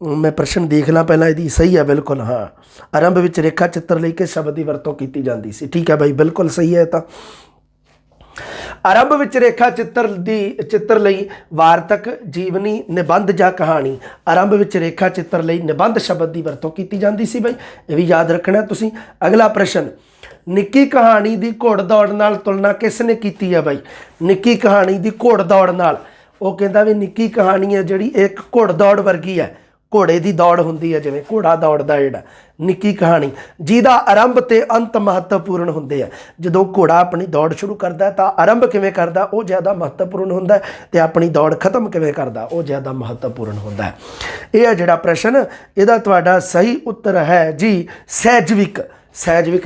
S1: ਮੈਂ ਪ੍ਰਸ਼ਨ ਦੇਖ ਲਾਂ ਪਹਿਲਾਂ, ਇਹਦੀ ਸਹੀ ਹੈ ਬਿਲਕੁਲ। ਹਾਂ, ਆਰੰਭ ਵਿੱਚ ਰੇਖਾ ਚਿੱਤਰ ਲਈ ਕਿਸ ਸ਼ਬਦ ਦੀ ਵਰਤੋਂ ਕੀਤੀ ਜਾਂਦੀ ਸੀ? ਠੀਕ ਹੈ ਬਾਈ, ਬਿਲਕੁਲ ਸਹੀ ਹੈ। ਤਾਂ ਆਰੰਭ ਵਿੱਚ ਰੇਖਾ ਚਿੱਤਰ ਲਈ ਵਾਰਤਕ, ਜੀਵਨੀ, ਨਿਬੰਧ ਜਾਂ ਕਹਾਣੀ? ਆਰੰਭ ਵਿੱਚ ਰੇਖਾ ਚਿੱਤਰ ਲਈ ਨਿਬੰਧ ਸ਼ਬਦ ਦੀ ਵਰਤੋਂ ਕੀਤੀ ਜਾਂਦੀ ਸੀ ਬਾਈ, ਇਹ ਵੀ ਯਾਦ ਰੱਖਣਾ ਤੁਸੀਂ। ਅਗਲਾ ਪ੍ਰਸ਼ਨ, ਨਿੱਕੀ ਕਹਾਣੀ ਦੀ ਘੋੜ ਦੌੜ ਨਾਲ ਤੁਲਨਾ ਕਿਸ ਨੇ ਕੀਤੀ ਹੈ ਬਾਈ? ਨਿੱਕੀ ਕਹਾਣੀ ਦੀ ਘੋੜ ਦੌੜ ਨਾਲ, ਉਹ ਕਹਿੰਦਾ ਵੀ ਨਿੱਕੀ ਕਹਾਣੀ ਹੈ ਜਿਹੜੀ ਇੱਕ ਘੋੜ ਦੌੜ ਵਰਗੀ ਹੈ, ਘੋੜੇ ਦੀ ਦੌੜ ਹੁੰਦੀ ਹੈ ਜਿਵੇਂ ਘੋੜਾ ਦੌੜਦਾ ਜਿਹੜਾ, ਨਿੱਕੀ ਕਹਾਣੀ ਜਿਹਦਾ ਆਰੰਭ ਤੇ ਅੰਤ ਮਹੱਤਵਪੂਰਨ ਹੁੰਦੇ ਆ। ਜਦੋਂ ਘੋੜਾ ਆਪਣੀ ਦੌੜ ਸ਼ੁਰੂ ਕਰਦਾ ਤਾਂ ਆਰੰਭ ਕਿਵੇਂ ਕਰਦਾ ਉਹ ਜ਼ਿਆਦਾ ਮਹੱਤਵਪੂਰਨ ਹੁੰਦਾ, ਤੇ ਆਪਣੀ ਦੌੜ ਖਤਮ ਕਿਵੇਂ ਕਰਦਾ ਉਹ ਜ਼ਿਆਦਾ ਮਹੱਤਵਪੂਰਨ ਹੁੰਦਾ ਹੈ। ਇਹ ਹੈ ਜਿਹੜਾ ਪ੍ਰਸ਼ਨ, ਇਹਦਾ ਤੁਹਾਡਾ ਸਹੀ ਉੱਤਰ ਹੈ ਜੀ ਸਹਿਜਵਿਕ।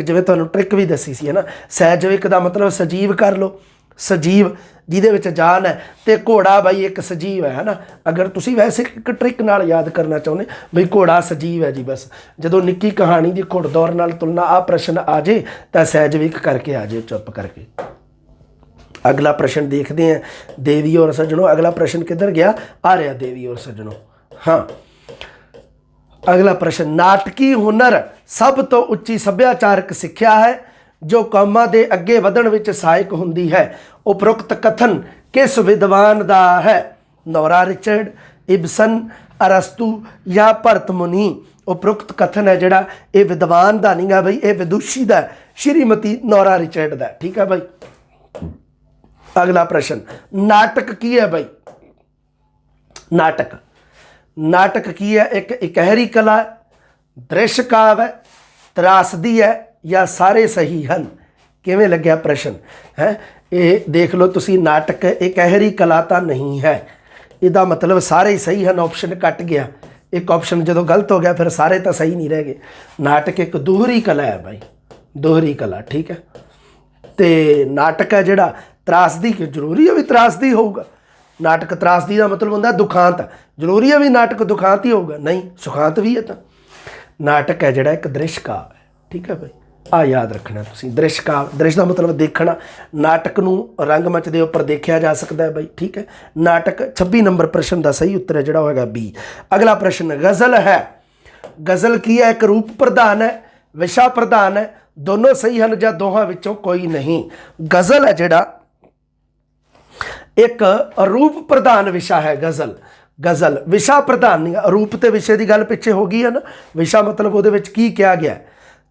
S1: ਜਿਵੇਂ ਤੁਹਾਨੂੰ ਟ੍ਰਿਕ ਵੀ ਦੱਸੀ ਸੀ ਹੈ ਨਾ, ਸਹਿਜਵਿਕ ਦਾ ਮਤਲਬ ਸਜੀਵ ਕਰ ਲਓ, ਸਜੀਵ ਜਿਹਦੇ ਵਿੱਚ ਜਾਨ ਹੈ, ਤੇ ਘੋੜਾ ਬਾਈ ਇੱਕ ਸਜੀਵ ਹੈ ਨਾ। ਅਗਰ ਤੁਸੀਂ ਵੈਸੇ ਇੱਕ ਟ੍ਰਿਕ ਨਾਲ ਯਾਦ ਕਰਨਾ ਚਾਹੁੰਦੇ ਬਈ ਘੋੜਾ ਸਜੀਵ ਹੈ ਜੀ, ਬਸ ਜਦੋਂ ਨਿੱਕੀ ਕਹਾਣੀ ਦੀ ਘੋੜਦੌੜ ਨਾਲ ਤੁਲਨਾ ਆ ਪ੍ਰਸ਼ਨ ਆ ਜੇ ਤਾਂ ਸਹਿਜਵਿਕ ਕਰਕੇ ਆ ਜੇ, ਚੁੱਪ ਕਰਕੇ। ਅਗਲਾ ਪ੍ਰਸ਼ਨ ਦੇਖਦੇ ਹਾਂ ਦੇਵੀ ਔਰ ਸੱਜਣੋ। ਅਗਲਾ ਪ੍ਰਸ਼ਨ ਕਿੱਧਰ ਗਿਆ? ਆ ਰਿਹਾ ਦੇਵੀ ਔਰ ਸੱਜਣੋ। ਹਾਂ, ਅਗਲਾ ਪ੍ਰਸ਼ਨ, ਨਾਟਕੀ ਹੁਨਰ ਸਭ ਤੋਂ ਉੱਚੀ ਸੱਭਿਆਚਾਰਕ ਸਿੱਖਿਆ ਹੈ ਜੋ ਕੌਮਾਂ ਦੇ ਅੱਗੇ ਵਧਣ ਵਿੱਚ ਸਹਾਇਕ ਹੁੰਦੀ ਹੈ। ਉਪਰੋਕਤ ਕਥਨ ਕਿਸ ਵਿਦਵਾਨ ਦਾ ਹੈ? ਨੋਰਾ ਰਿਚਰਡ, ਇਬਸਨ, ਅਰਸਤੂ ਜਾਂ ਭਰਤ ਮੁਨੀ? ਉਪਰੋਕਤ ਕਥਨ ਹੈ ਜਿਹੜਾ ਇਹ ਵਿਦਵਾਨ ਦਾ ਨਹੀਂ ਗਾ ਬਈ, ਇਹ ਵਿਦੂਸ਼ੀ ਦਾ, ਸ਼੍ਰੀਮਤੀ ਨੋਰਾ ਰਿਚਰਡ ਦਾ, ਠੀਕ ਹੈ ਬਾਈ। ਅਗਲਾ ਪ੍ਰਸ਼ਨ, ਨਾਟਕ ਕੀ ਹੈ ਬਾਈ? ਨਾਟਕ ਕੀ ਹੈ? ਇੱਕ ਇਕਹਿਰੀ ਕਲਾ, ਦ੍ਰਿਸ਼ ਕਾਵ ਹੈ, ਤਰਾਸਦੀ ਹੈ ਜਾਂ ਸਾਰੇ ਸਹੀ ਹਨ? ਕਿਵੇਂ ਲੱਗਿਆ ਪ੍ਰਸ਼ਨ ਹੈ? ਇਹ ਦੇਖ ਲਓ ਤੁਸੀਂ, ਨਾਟਕ ਇਕਹਿਰੀ ਕਲਾ ਤਾਂ ਨਹੀਂ ਹੈ, ਇਹਦਾ ਮਤਲਬ ਸਾਰੇ ਹੀ ਸਹੀ ਹਨ, ਆਪਸ਼ਨ ਕੱਟ ਗਿਆ। ਇੱਕ ਆਪਸ਼ਨ ਜਦੋਂ ਗਲਤ ਹੋ ਗਿਆ ਫਿਰ ਸਾਰੇ ਤਾਂ ਸਹੀ ਨਹੀਂ ਰਹਿ ਗਏ। ਨਾਟਕ ਇੱਕ ਦੋਹਰੀ ਕਲਾ ਹੈ ਬਾਈ, ਦੋਹਰੀ ਕਲਾ, ਠੀਕ ਹੈ। ਤੇ ਨਾਟਕ ਹੈ ਜਿਹੜਾ ਤਰਾਸਦੀ, ਜ਼ਰੂਰੀ ਹੈ ਵੀ ਤਰਾਸਦੀ ਹੋਊਗਾ? ਨਾਟਕ ਤਰਾਸਦੀ ਦਾ ਮਤਲਬ ਹੁੰਦਾ ਦੁਖਾਂਤ, ਜ਼ਰੂਰੀ ਹੈ ਵੀ ਨਾਟਕ ਦੁਖਾਂਤ ਹੀ ਹੋਊਗਾ? ਨਹੀਂ, ਸੁਖਾਂਤ ਵੀ ਹੈ। ਤਾਂ ਨਾਟਕ ਹੈ ਜਿਹੜਾ ਇੱਕ ਦ੍ਰਿਸ਼ ਕਾਵ ਹੈ, ਠੀਕ ਹੈ ਬਾਈ, ਆ ਯਾਦ ਰੱਖਣਾ ਤੁਸੀਂ। ਦ੍ਰਿਸ਼ ਕਾਵ, ਦ੍ਰਿਸ਼ ਦਾ ਮਤਲਬ ਦੇਖਣਾ, ਨਾਟਕ ਨੂੰ ਰੰਗਮੰਚ ਦੇ ਉੱਪਰ ਦੇਖਿਆ ਜਾ ਸਕਦਾ ਹੈ ਬਾਈ, ਠੀਕ ਹੈ। ਨਾਟਕ 26 ਨੰਬਰ ਪ੍ਰਸ਼ਨ ਦਾ ਸਹੀ ਉੱਤਰ ਹੈ ਜਿਹੜਾ ਹੋਏਗਾ ਬੀ। ਅਗਲਾ ਪ੍ਰਸ਼ਨ, ਗਜ਼ਲ ਹੈ, ਗਜ਼ਲ ਕੀ ਹੈ? ਇੱਕ ਰੂਪ ਪ੍ਰਧਾਨ ਹੈ, ਵਿਸ਼ਾ ਪ੍ਰਧਾਨ ਹੈ, ਦੋਨੋਂ ਸਹੀ ਹਨ ਜਾਂ ਦੋਹਾਂ ਵਿੱਚੋਂ ਕੋਈ ਨਹੀਂ? ਗਜ਼ਲ ਹੈ ਜਿਹੜਾ ਇੱਕ ਰੂਪ ਪ੍ਰਧਾਨ ਵਿਸ਼ਾ ਹੈ। ਗਜ਼ਲ ਵਿਸ਼ਾ ਪ੍ਰਧਾਨ ਨਹੀਂ, ਰੂਪ ਤੇ ਵਿਸ਼ੇ ਦੀ ਗੱਲ ਪਿੱਛੇ ਹੋ ਗਈ ਹੈ ਨਾ, ਵਿਸ਼ਾ ਮਤਲਬ ਉਹਦੇ ਵਿੱਚ ਕੀ ਕਿਹਾ ਗਿਆ।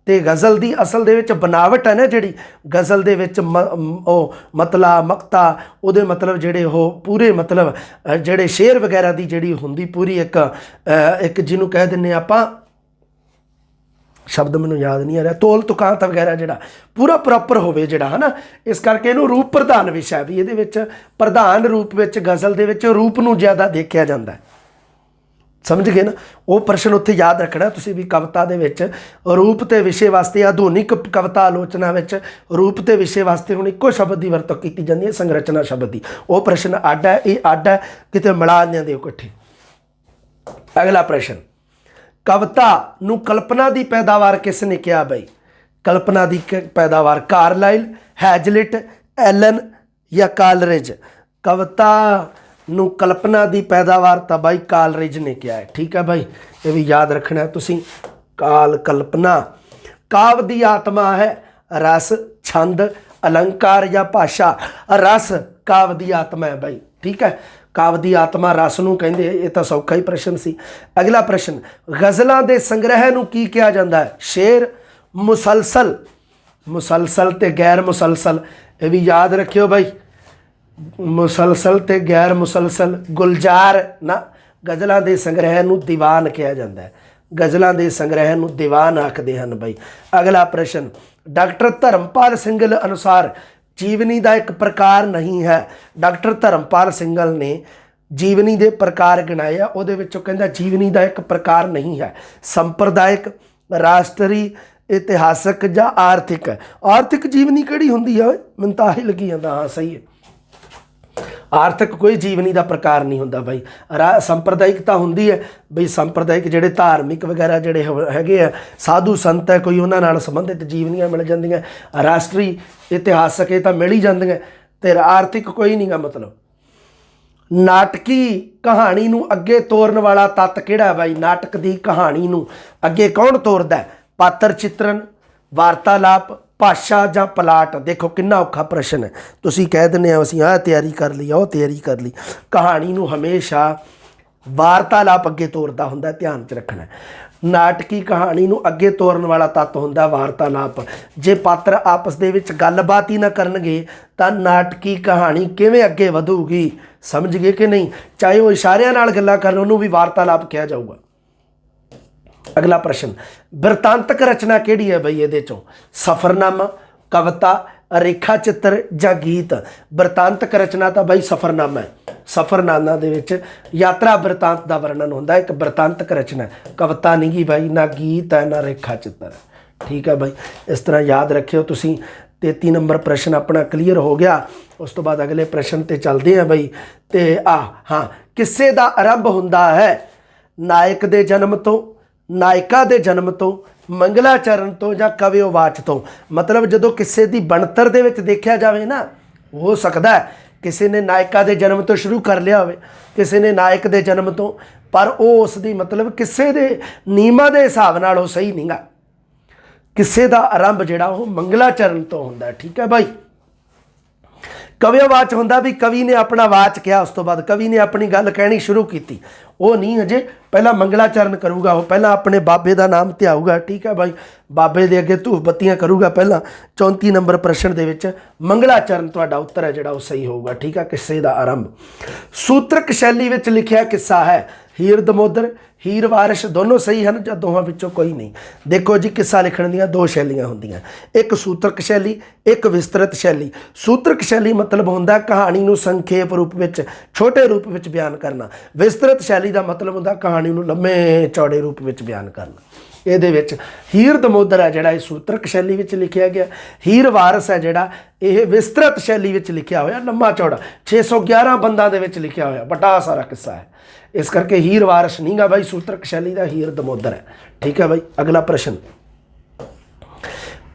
S1: ਤੇ ਗਜ਼ਲ ਦੀ ਅਸਲ ਦੇ ਵਿੱਚ ਬਨਾਵਟ ਹੈ ਨਾ ਜਿਹੜੀ ਗਜ਼ਲ ਦੇ ਵਿੱਚ, ਉਹ ਮਤਲਾ ਮਕਤਾ, ਉਹਦੇ ਮਤਲਬ ਜਿਹੜੇ ਉਹ ਪੂਰੇ ਮਤਲਬ ਜਿਹੜੇ ਸ਼ੇਰ ਵਗੈਰਾ ਦੀ ਜਿਹੜੀ ਹੁੰਦੀ ਪੂਰੀ ਇੱਕ ਜਿਹਨੂੰ ਕਹਿ ਦਿੰਦੇ ਆਪਾਂ, ਸ਼ਬਦ ਮੈਨੂੰ ਯਾਦ ਨਹੀਂ ਆ ਰਿਹਾ, ਤੋਲ ਤੁਕਾਂਤ ਵਗੈਰਾ ਜਿਹੜਾ ਪੂਰਾ ਪ੍ਰੋਪਰ ਹੋਵੇ ਜਿਹੜਾ, ਹੈ ਨਾ। ਇਸ ਕਰਕੇ ਇਹਨੂੰ ਰੂਪ ਪ੍ਰਧਾਨ ਵਿਸ਼ਾ ਵੀ, ਇਹਦੇ ਵਿੱਚ ਪ੍ਰਧਾਨ ਰੂਪ ਵਿੱਚ ਗਜ਼ਲ ਦੇ ਵਿੱਚ ਰੂਪ ਨੂੰ ਜ਼ਿਆਦਾ ਦੇਖਿਆ ਜਾਂਦਾ, ਸਮਝ ਗਏ ਨਾ। ਉਹ ਪ੍ਰਸ਼ਨ ਉੱਥੇ ਯਾਦ ਰੱਖਣਾ ਤੁਸੀਂ ਵੀ, ਕਵਿਤਾ ਦੇ ਵਿੱਚ ਰੂਪ ਤੇ ਵਿਸ਼ੇ ਵਾਸਤੇ, ਆਧੁਨਿਕ ਕਵਿਤਾ ਆਲੋਚਨਾ ਵਿੱਚ ਰੂਪ ਤੇ ਵਿਸ਼ੇ ਵਾਸਤੇ ਹੁਣ ਇੱਕੋ ਸ਼ਬਦ ਦੀ ਵਰਤੋਂ ਕੀਤੀ ਜਾਂਦੀ ਹੈ, ਸੰਰਚਨਾ ਸ਼ਬਦ ਦੀ। ਉਹ ਪ੍ਰਸ਼ਨ ਅੱਡ ਹੈ, ਇਹ ਅੱਡ ਹੈ, ਕਿਤੇ ਮਿਲਾ ਦਿੰਦੇ ਹੋ ਇਕੱਠੇ। ਅਗਲਾ ਪ੍ਰਸ਼ਨ, ਕਵਿਤਾ ਨੂੰ ਕਲਪਨਾ ਦੀ ਪੈਦਾਵਾਰ ਕਿਸ ਨੇ ਕਿਹਾ ਬਈ? ਕਲਪਨਾ ਦੀ ਪੈਦਾਵਾਰ ਕਾਰਲਾਈਲ, ਹੈਜ਼ਲਿਟ, ਐਲਨ ਜਾਂ ਕਾਲਰਿਜ? ਕਵਿਤਾ ਨੂੰ ਕਲਪਨਾ ਦੀ ਪੈਦਾਵਾਰ ਤਾਂ ਬਾਈ ਕਾਲਰਿਜ ਨੇ ਕਿਹਾ ਹੈ, ਠੀਕ ਹੈ ਬਾਈ, ਇਹ ਵੀ ਯਾਦ ਰੱਖਣਾ ਤੁਸੀਂ। ਕਲਪਨਾ ਕਾਵ ਦੀ ਆਤਮਾ ਹੈ, ਰਸ, ਛੰਦ, ਅਲੰਕਾਰ ਜਾਂ ਭਾਸ਼ਾ? ਰਸ ਕਾਵ ਦੀ ਆਤਮਾ ਹੈ ਬਾਈ, ਠੀਕ ਹੈ। ਕਾਵ ਦੀ ਆਤਮਾ ਰਸ ਨੂੰ ਕਹਿੰਦੇ, ਇਹ ਤਾਂ ਸੌਖਾ ਹੀ ਪ੍ਰਸ਼ਨ ਸੀ। ਅਗਲਾ ਪ੍ਰਸ਼ਨ, ਗਜ਼ਲਾਂ ਦੇ ਸੰਗ੍ਰਹਿ ਨੂੰ ਕੀ ਕਿਹਾ ਜਾਂਦਾ ਹੈ? ਸ਼ੇਰ, ਮੁਸਲਸਲ ਤੇ ਗੈਰ ਮੁਸਲਸਲ? ਇਹ ਵੀ ਯਾਦ ਰੱਖਿਓ ਬਾਈ, ਮੁਸਲਸਲ ਤੇ ਗੈਰ ਮੁਸਲਸਲ। ਗੁਲਜ਼ਾਰ ਨਾ, ਗਜ਼ਲਾਂ ਦੇ ਸੰਗ੍ਰਹਿ ਨੂੰ ਦੀਵਾਨ ਕਿਹਾ ਜਾਂਦਾ ਹੈ, ਗਜ਼ਲਾਂ ਦੇ ਸੰਗ੍ਰਹਿ ਨੂੰ ਦੀਵਾਨ ਆਖਦੇ ਹਨ ਬਾਈ। ਅਗਲਾ ਪ੍ਰਸ਼ਨ, ਡਾਕਟਰ ਧਰਮਪਾਲ ਸਿੰਘਲ ਅਨੁਸਾਰ ਜੀਵਨੀ ਦਾ ਇੱਕ ਪ੍ਰਕਾਰ ਨਹੀਂ ਹੈ। ਡਾਕਟਰ ਧਰਮਪਾਲ ਸਿੰਘਲ ਨੇ ਜੀਵਨੀ ਦੇ ਪ੍ਰਕਾਰ ਗਿਣਾਏ ਆ, ਉਹਦੇ ਵਿੱਚੋਂ ਕਹਿੰਦਾ ਜੀਵਨੀ ਦਾ ਇੱਕ ਪ੍ਰਕਾਰ ਨਹੀਂ ਹੈ, ਸੰਪਰਦਾਇਕ, ਰਾਸ਼ਟਰੀ, ਇਤਿਹਾਸਕ ਜਾਂ ਆਰਥਿਕ ਹੈ। ਆਰਥਿਕ ਜੀਵਨੀ ਕਿਹੜੀ ਹੁੰਦੀ ਹੈ? ਮੈਨੂੰ ਤਾਂ ਆਹੀ ਲੱਗੀ ਜਾਂਦਾ। ਹਾਂ ਸਹੀ ਹੈ, ਆਰਥਿਕ ਕੋਈ ਜੀਵਨੀ ਦਾ ਪ੍ਰਕਾਰ ਨਹੀਂ ਹੁੰਦਾ ਬਾਈ। ਸੰਪਰਦਾਇਕ ਤਾਂ ਹੁੰਦੀ ਹੈ ਬਈ, ਸੰਪਰਦਾਇਕ ਜਿਹੜੇ ਧਾਰਮਿਕ ਵਗੈਰਾ ਜਿਹੜੇ ਹੈਗੇ ਆ, ਸਾਧੂ ਸੰਤ ਹੈ ਕੋਈ, ਉਹਨਾਂ ਨਾਲ ਸੰਬੰਧਿਤ ਜੀਵਨੀਆਂ ਮਿਲ ਜਾਂਦੀਆਂ। ਰਾਸ਼ਟਰੀ, ਇਤਿਹਾਸਕ ਇਹ ਤਾਂ ਮਿਲ ਹੀ ਜਾਂਦੀਆਂ, ਅਤੇ ਆਰਥਿਕ ਕੋਈ ਨਹੀਂ ਗਾ। ਮਤਲਬ ਨਾਟਕੀ ਕਹਾਣੀ ਨੂੰ ਅੱਗੇ ਤੋਰਨ ਵਾਲਾ ਤੱਤ ਕਿਹੜਾ ਬਾਈ? ਨਾਟਕ ਦੀ ਕਹਾਣੀ ਨੂੰ ਅੱਗੇ ਕੌਣ ਤੋਰਦਾ? ਪਾਤਰ ਚਿੱਤਰਨ, ਵਾਰਤਾਲਾਪ, ਭਾਸ਼ਾ ਜਾਂ ਪਲਾਟ? ਦੇਖੋ ਕਿੰਨਾ ਔਖਾ ਪ੍ਰਸ਼ਨ ਹੈ। ਤੁਸੀਂ ਕਹਿ ਦਿੰਦੇ ਆ ਅਸੀਂ ਆਹ ਤਿਆਰੀ ਕਰ ਲਈ, ਉਹ ਤਿਆਰੀ ਕਰ ਲਈ। ਕਹਾਣੀ ਨੂੰ ਹਮੇਸ਼ਾ ਵਾਰਤਾਲਾਪ ਅੱਗੇ ਤੋਰਦਾ ਹੁੰਦਾ, ਧਿਆਨ 'ਚ ਰੱਖਣਾ। ਨਾਟਕੀ ਕਹਾਣੀ ਨੂੰ ਅੱਗੇ ਤੋਰਨ ਵਾਲਾ ਤੱਤ ਹੁੰਦਾ ਵਾਰਤਾਲਾਪ। ਜੇ ਪਾਤਰ ਆਪਸ ਦੇ ਵਿੱਚ ਗੱਲਬਾਤ ਹੀ ਨਾ ਕਰਨਗੇ ਤਾਂ ਨਾਟਕੀ ਕਹਾਣੀ ਕਿਵੇਂ ਅੱਗੇ ਵਧੂਗੀ? ਸਮਝ ਗਏ ਕਿ ਨਹੀਂ? ਚਾਹੇ ਉਹ ਇਸ਼ਾਰਿਆਂ ਨਾਲ ਗੱਲਾਂ ਕਰਨ, ਉਹਨੂੰ ਵੀ ਵਾਰਤਾਲਾਪ ਕਿਹਾ ਜਾਊਗਾ। ਅਗਲਾ ਪ੍ਰਸ਼ਨ, ਬਿਰਤਾਂਤਕ ਰਚਨਾ ਕਿਹੜੀ ਹੈ ਬਈ? ਇਹਦੇ ਚੋਂ ਸਫ਼ਰਨਾਮਾ, ਕਵਿਤਾ, ਰੇਖਾ ਚਿੱਤਰ ਜਾਂ ਗੀਤ? ਬਿਰਤਾਂਤਕ ਰਚਨਾ ਤਾਂ ਬਾਈ ਸਫ਼ਰਨਾਮਾ ਹੈ। ਸਫ਼ਰਨਾਮਾ ਦੇ ਵਿੱਚ ਯਾਤਰਾ ਬਿਰਤਾਂਤ ਦਾ ਵਰਣਨ ਹੁੰਦਾ, ਇੱਕ ਬਿਰਤਾਂਤਕ ਰਚਨਾ। ਕਵਿਤਾ ਨਹੀਂ ਗੀ ਬਾਈ, ਨਾ ਗੀਤ ਹੈ, ਨਾ ਰੇਖਾ ਚਿੱਤਰ ਹੈ। ਠੀਕ ਹੈ ਬਾਈ, ਇਸ ਤਰ੍ਹਾਂ ਯਾਦ ਰੱਖਿਓ ਤੁਸੀਂ। 33 ਨੰਬਰ ਪ੍ਰਸ਼ਨ ਆਪਣਾ ਕਲੀਅਰ ਹੋ ਗਿਆ। ਉਸ ਤੋਂ ਬਾਅਦ ਅਗਲੇ ਪ੍ਰਸ਼ਨ 'ਤੇ ਚੱਲਦੇ ਹਾਂ ਬਈ। ਅਤੇ ਹਾਂ, ਕਿੱਸੇ ਦਾ ਆਰੰਭ ਹੁੰਦਾ ਹੈ ਨਾਇਕ ਦੇ ਜਨਮ ਤੋਂ, ਨਾਇਕਾ ਦੇ ਜਨਮ ਤੋਂ, ਮੰਗਲਾਚਰਨ ਤੋਂ ਜਾਂ ਕਵਿਓਵਾਚ ਤੋਂ? ਮਤਲਬ ਜਦੋਂ ਕਿਸੇ ਦੀ ਬਣਤਰ ਦੇ ਵਿੱਚ ਦੇਖਿਆ ਜਾਵੇ ਨਾ, ਹੋ ਸਕਦਾ ਕਿਸੇ ਨੇ ਨਾਇਕਾ ਦੇ ਜਨਮ ਤੋਂ ਸ਼ੁਰੂ ਕਰ ਲਿਆ ਹੋਵੇ, ਕਿਸੇ ਨੇ ਨਾਇਕ ਦੇ ਜਨਮ ਤੋਂ, ਪਰ ਉਹ ਉਸ ਦੀ ਮਤਲਬ ਕਿਸੇ ਦੇ ਨਿਯਮਾਂ ਦੇ ਹਿਸਾਬ ਨਾਲ ਉਹ ਸਹੀ ਨਹੀਂਗਾ। ਕਿਸੇ ਦਾ ਆਰੰਭ ਜਿਹੜਾ ਉਹ ਮੰਗਲਾਚਰਨ ਤੋਂ ਹੁੰਦਾ। ਠੀਕ ਹੈ ਬਾਈ। ਕਵਿਓਵਾਚ ਹੁੰਦਾ ਵੀ ਕਵੀ ਨੇ ਆਪਣਾ ਵਾਚ ਕਿਹਾ, ਉਸ ਤੋਂ ਬਾਅਦ ਕਵੀ ਨੇ ਆਪਣੀ ਗੱਲ ਕਹਿਣੀ ਸ਼ੁਰੂ ਕੀਤੀ। ਉਹ ਨਹੀਂ, ਹਜੇ ਪਹਿਲਾਂ ਮੰਗਲਾਚਰਨ ਕਰੂਗਾ, ਉਹ ਪਹਿਲਾਂ ਆਪਣੇ ਬਾਬੇ ਦਾ ਨਾਮ ਧਿਆਊਗਾ। ਠੀਕ ਹੈ ਬਾਈ, ਬਾਬੇ ਦੇ ਅੱਗੇ ਧੂਫ ਬੱਤੀਆਂ ਕਰੂਗਾ ਪਹਿਲਾਂ। 34 ਨੰਬਰ ਪ੍ਰਸ਼ਨ ਦੇ ਵਿੱਚ ਮੰਗਲਾਚਰਨ ਤੁਹਾਡਾ ਉੱਤਰ ਹੈ ਜਿਹੜਾ ਉਹ ਸਹੀ ਹੋਊਗਾ। ਠੀਕ ਹੈ, ਕਿੱਸੇ ਦਾ ਆਰੰਭ। ਸੂਤਰਕ ਸ਼ੈਲੀ ਵਿੱਚ ਲਿਖਿਆ ਕਿੱਸਾ ਹੈ ਹੀਰ ਦਮੋਦਰ, ਹੀਰ ਵਾਰਿਸ਼? ਦੋਨੋਂ ਸਹੀ ਹਨ ਜਾਂ ਦੋਹਾਂ ਵਿੱਚੋਂ ਕੋਈ ਨਹੀਂ? ਦੇਖੋ ਜੀ, ਕਿੱਸਾ ਲਿਖਣ ਦੀਆਂ ਦੋ ਸ਼ੈਲੀਆਂ ਹੁੰਦੀਆਂ, ਇੱਕ ਸੂਤਰਕ ਸ਼ੈਲੀ, ਇੱਕ ਵਿਸਤ੍ਰਿਤ ਸ਼ੈਲੀ। ਸੂਤਰਕ ਸ਼ੈਲੀ ਮਤਲਬ ਹੁੰਦਾ ਕਹਾਣੀ ਨੂੰ ਸੰਖੇਪ ਰੂਪ ਵਿੱਚ, ਛੋਟੇ ਰੂਪ ਵਿੱਚ ਬਿਆਨ ਕਰਨਾ। ਵਿਸਤ੍ਰਿਤ ਸ਼ੈਲੀ ਦਾ ਮਤਲਬ ਹੁੰਦਾ ਕਹਾਣੀ ਨੂੰ ਲੰਮੇ ਚੌੜੇ ਰੂਪ ਵਿੱਚ ਬਿਆਨ ਕਰਨਾ। ਇਹਦੇ ਵਿੱਚ ਹੀਰ ਦਮੋਦਰ ਹੈ ਜਿਹੜਾ ਇਹ ਸੂਤਰਕ ਸ਼ੈਲੀ ਵਿੱਚ ਲਿਖਿਆ ਗਿਆ। ਹੀਰ ਵਾਰਿਸ ਹੈ ਜਿਹੜਾ ਇਹ ਵਿਸਤ੍ਰਿਤ ਸ਼ੈਲੀ ਵਿੱਚ ਲਿਖਿਆ ਹੋਇਆ, ਲੰਮਾ ਚੌੜਾ 611 ਬੰਦਾਂ ਦੇ ਵਿੱਚ ਲਿਖਿਆ ਹੋਇਆ, ਵੱਡਾ ਸਾਰਾ ਕਿੱਸਾ ਹੈ। ਇਸ ਕਰਕੇ ਹੀਰ ਵਾਰਿਸ ਨਹੀਂ ਗਾ ਬਾਈ ਸੂਤਰਕ ਸ਼ੈਲੀ ਦਾ, ਹੀਰ ਦਮੋਦਰ ਹੈ। ਠੀਕ ਹੈ ਬਾਈ। ਅਗਲਾ ਪ੍ਰਸ਼ਨ,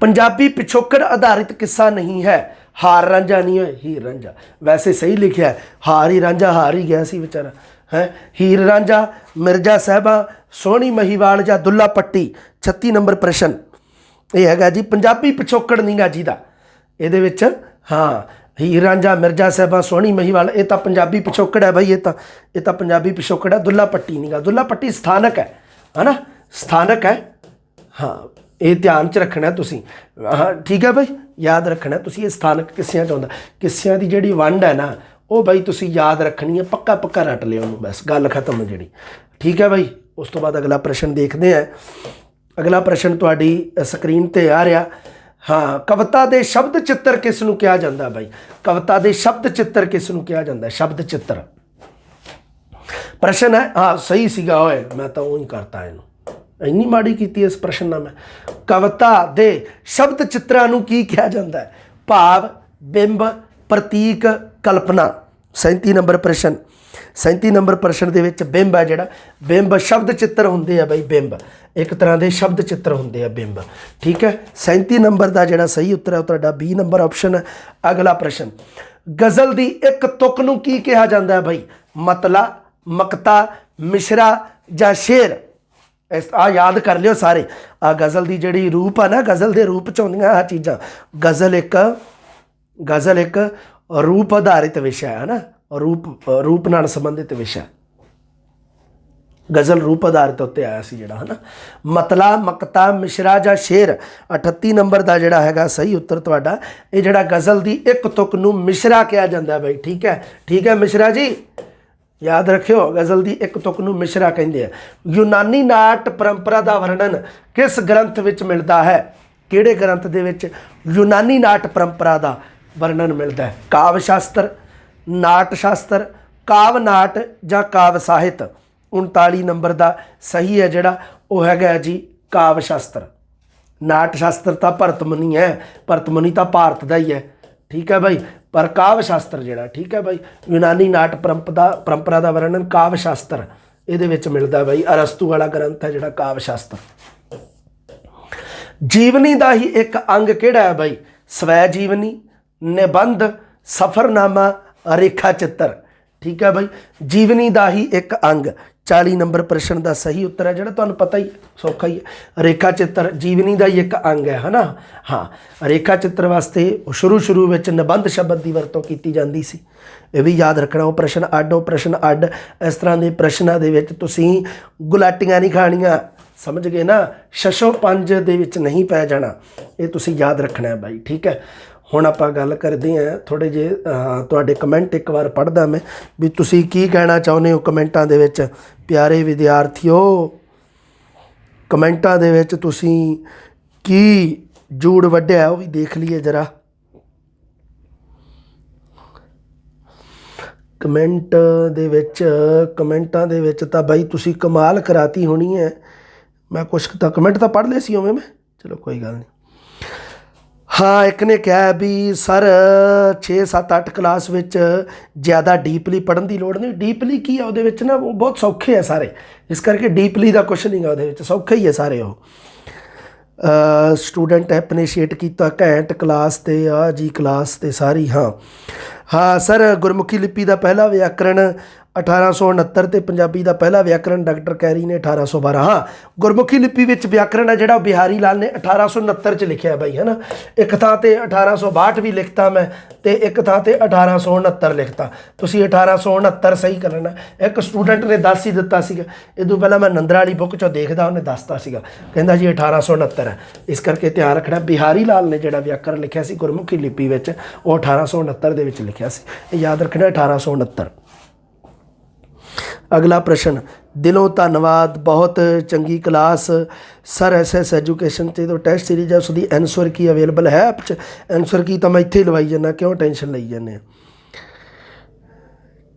S1: ਪੰਜਾਬੀ ਪਿਛੋਕੜ ਆਧਾਰਿਤ ਕਿੱਸਾ ਨਹੀਂ ਹੈ ਹਾਰ ਰਾਂਝਾ ਨਹੀਂ ਹੋਏ ਹੀਰ ਰਾਂਝਾ? ਵੈਸੇ ਸਹੀ ਲਿਖਿਆ, ਹਾਰ ਹੀ ਰਾਂਝਾ ਹਾਰ ਹੀ ਗਿਆ ਸੀ ਵਿਚਾਰਾ ਹੈ। ਹੀਰ ਰਾਂਝਾ, ਮਿਰਜ਼ਾ ਸਾਹਿਬਾਂ, ਸੋਹਣੀ ਮਹੀਵਾਲ ਜਾਂ ਦੁੱਲਾ ਪੱਟੀ? 36 ਨੰਬਰ ਪ੍ਰਸ਼ਨ ਇਹ ਹੈਗਾ ਜੀ ਪੰਜਾਬੀ ਪਿਛੋਕੜ ਨਹੀਂ ਗਾ ਜਿਹਦਾ। ਇਹਦੇ ਵਿੱਚ ਹਾਂ, ਹੀਰ ਰਾਂਝਾ, ਮਿਰਜ਼ਾ ਸਾਹਿਬਾਂ, ਸੋਹਣੀ ਮਹੀਵਾਲ, ਇਹ ਤਾਂ ਪੰਜਾਬੀ ਪਿਛੋਕੜ ਹੈ ਬਾਈ। ਇਹ ਤਾਂ ਪੰਜਾਬੀ ਪਿਛੋਕੜ ਹੈ। ਦੁੱਲਾ ਪੱਟੀ ਨਹੀਂ ਗਾ। ਦੁੱਲਾ ਪੱਟੀ ਸਥਾਨਕ ਹੈ ਨਾ, ਸਥਾਨਕ ਹੈ। ਹਾਂ, ਇਹ ਧਿਆਨ 'ਚ ਰੱਖਣਾ ਤੁਸੀਂ। ਹਾਂ ਠੀਕ ਹੈ ਬਾਈ, ਯਾਦ ਰੱਖਣਾ ਤੁਸੀਂ। ਇਹ ਸਥਾਨਕ ਕਿੱਸਿਆਂ 'ਚ ਆਉਂਦਾ। ਕਿੱਸਿਆਂ ਦੀ ਜਿਹੜੀ ਵੰਡ ਹੈ ਨਾ, ਉਹ ਬਾਈ ਤੁਸੀਂ ਯਾਦ ਰੱਖਣੀ ਹੈ, ਪੱਕਾ ਪੱਕਾ ਰੱਟ ਲਿਓ ਉਹਨੂੰ, ਬਸ ਗੱਲ ਖਤਮ ਹੈ ਜਿਹੜੀ। ਠੀਕ ਹੈ ਬਾਈ। ਉਸ ਤੋਂ ਬਾਅਦ ਅਗਲਾ ਪ੍ਰਸ਼ਨ ਦੇਖਦੇ ਹਾਂ। ਅਗਲਾ ਪ੍ਰਸ਼ਨ ਤੁਹਾਡੀ ਸਕਰੀਨ 'ਤੇ ਆ ਰਿਹਾ। ਹਾਂ, ਕਵਿਤਾ ਦੇ ਸ਼ਬਦ ਚਿੱਤਰ ਕਿਸ ਨੂੰ ਕਿਹਾ ਜਾਂਦਾ ਬਾਈ? ਕਵਿਤਾ ਦੇ ਸ਼ਬਦ ਚਿੱਤਰ ਕਿਸ ਨੂੰ ਕਿਹਾ ਜਾਂਦਾ? ਸ਼ਬਦ ਚਿੱਤਰ ਪ੍ਰਸ਼ਨ ਹੈ। ਹਾਂ ਸਹੀ ਸੀਗਾ ਓਏ, ਮੈਂ ਤਾਂ ਉਹ ਹੀ ਕਰਤਾ ਇਹਨੂੰ, ਇੰਨੀ ਮਾੜੀ ਕੀਤੀ ਇਸ ਪ੍ਰਸ਼ਨ ਨਾਲ ਮੈਂ। ਕਵਿਤਾ ਦੇ ਸ਼ਬਦ ਚਿੱਤਰਾਂ ਨੂੰ ਕੀ ਕਿਹਾ ਜਾਂਦਾ ਹੈ? ਭਾਵ, ਬਿੰਬ, ਪ੍ਰਤੀਕ, ਕਲਪਨਾ? 37 ਨੰਬਰ ਪ੍ਰਸ਼ਨ। 37 ਨੰਬਰ ਪ੍ਰਸ਼ਨ ਦੇ ਵਿੱਚ ਬਿੰਬ ਹੈ ਜਿਹੜਾ, ਬਿੰਬ ਸ਼ਬਦ ਚਿੱਤਰ ਹੁੰਦੇ ਆ ਬਾਈ। ਬਿੰਬ ਇੱਕ ਤਰ੍ਹਾਂ ਦੇ ਸ਼ਬਦ ਚਿੱਤਰ ਹੁੰਦੇ ਆ ਬਿੰਬ। ਠੀਕ ਹੈ, 37 ਨੰਬਰ ਦਾ ਜਿਹੜਾ ਸਹੀ ਉੱਤਰ ਹੈ ਉਹ ਤੁਹਾਡਾ B ਨੰਬਰ ਆਪਸ਼ਨ ਹੈ। ਅਗਲਾ ਪ੍ਰਸ਼ਨ, ਗਜ਼ਲ ਦੀ ਇੱਕ ਤੁਕ ਨੂੰ ਕੀ ਕਿਹਾ ਜਾਂਦਾ ਹੈ ਬਾਈ? ਮਤਲਾ, ਮਕਤਾ, ਮਿਸ਼ਰਾ ਜਾਂ ਸ਼ੇਰ? ਯਾਦ ਕਰ ਲਿਓ ਸਾਰੇ। ਗਜ਼ਲ ਦੀ ਜਿਹੜੀ ਰੂਪ ਆ ਨਾ, ਗਜ਼ਲ ਦੇ ਰੂਪ 'ਚ ਆਉਂਦੀਆਂ ਆਹ ਚੀਜ਼ਾਂ। ਗਜ਼ਲ ਇੱਕ ਰੂਪ ਆਧਾਰਿਤ ਵਿਸ਼ਾ ਹੈ ਨਾ, ਰੂਪ ਨਾਲ ਸੰਬੰਧਿਤ ਵਿਸ਼ਾ। ਗਜ਼ਲ ਰੂਪ ਆਧਾਰਿਤ ਉੱਤੇ ਆਇਆ ਸੀ ਜਿਹੜਾ, ਹੈ ਨਾ। ਮਤਲਾ, ਮਕਤਾ, ਮਿਸ਼ਰਾ ਜਾਂ ਸ਼ੇਰ? 38 ਨੰਬਰ ਦਾ ਜਿਹੜਾ ਹੈਗਾ ਸਹੀ ਉੱਤਰ ਤੁਹਾਡਾ। ਇਹ ਜਿਹੜਾ ਗਜ਼ਲ ਦੀ ਇੱਕ ਤੁਕ ਨੂੰ ਮਿਸ਼ਰਾ ਕਿਹਾ ਜਾਂਦਾ ਬਾਈ। ਠੀਕ ਹੈ, ਠੀਕ ਹੈ ਮਿਸ਼ਰਾ ਜੀ, ਯਾਦ ਰੱਖਿਓ, ਗਜ਼ਲ ਦੀ ਇੱਕ ਤੁਕ ਨੂੰ ਮਿਸ਼ਰਾ ਕਹਿੰਦੇ ਆ। ਯੂਨਾਨੀ ਨਾਟ ਪਰੰਪਰਾ ਦਾ ਵਰਣਨ ਕਿਸ ਗ੍ਰੰਥ ਵਿੱਚ ਮਿਲਦਾ ਹੈ? ਕਿਹੜੇ ਗ੍ਰੰਥ ਦੇ ਵਿੱਚ ਯੂਨਾਨੀ ਨਾਟ ਪਰੰਪਰਾ ਦਾ ਵਰਣਨ ਮਿਲਦਾ ਹੈ? ਕਾਵਿ ਸ਼ਾਸਤਰ, ਨਾਟ ਸ਼ਾਸਤਰ, ਕਾਵ ਨਾਟ ਜਾਂ ਕਾਵ ਸਾਹਿਤ 39 ਨੰਬਰ ਦਾ ਸਹੀ ਹੈ ਜਿਹੜਾ ਉਹ ਹੈਗਾ ਜੀ ਕਾਵ ਸ਼ਾਸਤਰ। ਨਾਟ ਸ਼ਾਸਤਰ ਤਾਂ ਭਰਤ ਮੁਨੀ ਹੈ, ਭਰਤ ਮੁਨੀ ਤਾਂ ਭਾਰਤ ਦਾ ਹੀ ਹੈ, ਠੀਕ ਹੈ ਬਾਈ। ਪਰ ਕਾਵ ਸ਼ਾਸਤਰ ਜਿਹੜਾ, ਠੀਕ ਹੈ ਬਾਈ, ਯੂਨਾਨੀ ਨਾਟ ਪਰੰਪਰਾ ਦਾ ਵਰਣਨ ਕਾਵ ਸ਼ਾਸਤਰ ਇਹਦੇ ਵਿੱਚ ਮਿਲਦਾ ਬਾਈ। ਅਰਸਤੂ ਵਾਲਾ ਗ੍ਰੰਥ ਹੈ ਜਿਹੜਾ ਕਾਵ ਸ਼ਾਸਤਰ। ਜੀਵਨੀ ਦਾ ਹੀ ਇੱਕ ਅੰਗ ਕਿਹੜਾ ਹੈ ਬਾਈ? ਸਵੈ ਜੀਵਨੀ, ਨਿਬੰਧ, ਸਫਰਨਾਮਾ, ਰੇਖਾ ਚਿੱਤਰ, ਠੀਕ ਹੈ ਬਾਈ। ਜੀਵਨੀ ਦਾ ਹੀ ਇੱਕ ਅੰਗ 40 ਨੰਬਰ ਪ੍ਰਸ਼ਨ ਦਾ ਸਹੀ ਉੱਤਰ ਹੈ ਜਿਹੜਾ ਤੁਹਾਨੂੰ ਪਤਾ ਹੀ ਸੌਖਾ ਹੀ ਹੈ। ਰੇਖਾ ਚਿੱਤਰ ਜੀਵਨੀ ਦਾ ਹੀ ਇੱਕ ਅੰਗ ਹੈ ਨਾ। ਹਾਂ, ਰੇਖਾ ਚਿੱਤਰ ਵਾਸਤੇ ਸ਼ੁਰੂ ਵਿੱਚ ਨਿਬੰਧ ਸ਼ਬਦ ਦੀ ਵਰਤੋਂ ਕੀਤੀ ਜਾਂਦੀ ਸੀ, ਇਹ ਵੀ ਯਾਦ ਰੱਖਣਾ। ਉਹ ਪ੍ਰਸ਼ਨ ਅੱਡ, ਉਹ ਪ੍ਰਸ਼ਨ ਅੱਡ। ਇਸ ਤਰ੍ਹਾਂ ਦੇ ਪ੍ਰਸ਼ਨਾਂ ਦੇ ਵਿੱਚ ਤੁਸੀਂ ਗੁਲਾਟੀਆਂ ਨਹੀਂ ਖਾਣੀਆਂ, ਸਮਝ ਗਏ ਨਾ। ਛਛੋ ਪੰਜ ਦੇ ਵਿੱਚ ਨਹੀਂ ਪੈ ਜਾਣਾ, ਇਹ ਤੁਸੀਂ ਯਾਦ ਰੱਖਣਾ ਹੈ ਬਾਈ, ਠੀਕ ਹੈ। ਹੁਣ ਆਪਾਂ ਗੱਲ ਕਰਦੇ ਹਾਂ ਥੋੜ੍ਹੇ ਜਿਹੇ ਤੁਹਾਡੇ ਕਮੈਂਟ ਇੱਕ ਵਾਰ ਪੜ੍ਹਦਾ ਮੈਂ ਵੀ ਤੁਸੀਂ ਕੀ ਕਹਿਣਾ ਚਾਹੁੰਦੇ ਹੋ ਕਮੈਂਟਾਂ ਦੇ ਵਿੱਚ। ਪਿਆਰੇ ਵਿਦਿਆਰਥੀਓ, ਕਮੈਂਟਾਂ ਦੇ ਵਿੱਚ ਤੁਸੀਂ ਕੀ ਜੂੜ ਵੱਢਿਆ ਉਹ ਵੀ ਦੇਖ ਲਈਏ ਜ਼ਰਾ। ਕਮੈਂਟਾਂ ਦੇ ਵਿੱਚ ਤਾਂ ਬਾਈ ਤੁਸੀਂ ਕਮਾਲ ਕਰਾਤੀ ਹੋਣੀ ਹੈ। ਮੈਂ ਕੁਛ ਤਾਂ ਕਮੈਂਟ ਤਾਂ ਪੜ੍ਹ ਲਏ ਸੀ ਉਵੇਂ ਮੈਂ, ਚਲੋ ਕੋਈ ਗੱਲ ਨਹੀਂ। ਹਾਂ, ਇੱਕ ਨੇ ਕਿਹਾ ਵੀ ਸਰ 6, 7, 8 ਕਲਾਸ ਵਿੱਚ ਜ਼ਿਆਦਾ ਡੀਪਲੀ ਪੜ੍ਹਨ ਦੀ ਲੋੜ ਨਹੀਂ। ਡੀਪਲੀ ਕੀ ਆ ਉਹਦੇ ਵਿੱਚ ਨਾ, ਉਹ ਬਹੁਤ ਸੌਖੇ ਆ ਸਾਰੇ, ਇਸ ਕਰਕੇ ਡੀਪਲੀ ਦਾ ਕੁਛ ਨਹੀਂ ਗਾ ਉਹਦੇ ਵਿੱਚ, ਸੌਖੇ ਹੀ ਆ ਸਾਰੇ। ਉਹ ਸਟੂਡੈਂਟ ਐਪਰੀਸ਼ੀਏਟ ਕੀਤਾ, ਘੈਂਟ ਕਲਾਸ ਤੇ ਆ ਜੀ ਕਲਾਸ ਤੇ ਸਾਰੀ। ਹਾਂ ਸਰ, ਗੁਰਮੁਖੀ ਲਿਪੀ ਦਾ ਪਹਿਲਾ ਵਿਆਕਰਣ 1869 ਤੇ ਪੰਜਾਬੀ ਦਾ ਪਹਿਲਾ ਵਿਆਕਰਣ ਡਾਕਟਰ ਕੈਰੀ ਨੇ 1812। ਹਾਂ, ਗੁਰਮੁਖੀ ਲਿਪੀ ਵਿੱਚ ਵਿਆਕਰਣ ਹੈ ਜਿਹੜਾ ਉਹ ਬਿਹਾਰੀ ਲਾਲ ਨੇ 1869 'ਚ ਲਿਖਿਆ ਬਾਈ, ਹੈ ਨਾ। ਇੱਕ ਥਾਂ 'ਤੇ 1862 ਵੀ ਲਿਖਤਾ ਮੈਂ, ਅਤੇ ਇੱਕ ਥਾਂ 'ਤੇ 1869 ਲਿਖਤਾ। ਤੁਸੀਂ 1869 ਸਹੀ ਕਰ ਲੈਣਾ। ਇੱਕ ਸਟੂਡੈਂਟ ਨੇ ਦੱਸ ਹੀ ਦਿੱਤਾ ਸੀਗਾ, ਇਹ ਤੋਂ ਪਹਿਲਾਂ ਮੈਂ ਨੰਦਰਾ ਵਾਲੀ ਬੁੱਕ 'ਚੋਂ ਦੇਖਦਾ, ਉਹਨੇ ਦੱਸਤਾ ਸੀਗਾ, ਕਹਿੰਦਾ ਜੀ 1869 ਹੈ। ਇਸ ਕਰਕੇ ਧਿਆਨ ਰੱਖਣਾ, ਬਿਹਾਰੀ ਲਾਲ ਨੇ ਜਿਹੜਾ ਵਿਆਕਰਣ ਲਿਖਿਆ ਸੀ ਗੁਰਮੁਖੀ ਲਿਪੀ ਵਿੱਚ ਉਹ 1869 ਦੇ ਵਿੱਚ ਲਿਖਿਆ ਸੀ, ਇਹ ਯਾਦ ਰੱਖਣਾ 1869। ਅਗਲਾ ਪ੍ਰਸ਼ਨ, ਦਿਲੋਂ ਧੰਨਵਾਦ, ਬਹੁਤ ਚੰਗੀ ਕਲਾਸ ਸਰ। SS ਐਜੂਕੇਸ਼ਨ 'ਤੇ ਜੋ ਟੈਸਟ ਸੀਰੀਜ਼ ਹੈ ਉਸ ਦੀ ਐਨਸਰ ਕੀ ਅਵੇਲੇਬਲ ਹੈ ਐਪ 'ਚ? ਐਨਸਰ ਕੀ ਤਾਂ ਮੈਂ ਇੱਥੇ ਹੀ ਲਵਾਈ ਜਾਂਦਾ, ਕਿਉਂ ਟੈਨਸ਼ਨ ਲਈ ਜਾਂਦੇ ਆ।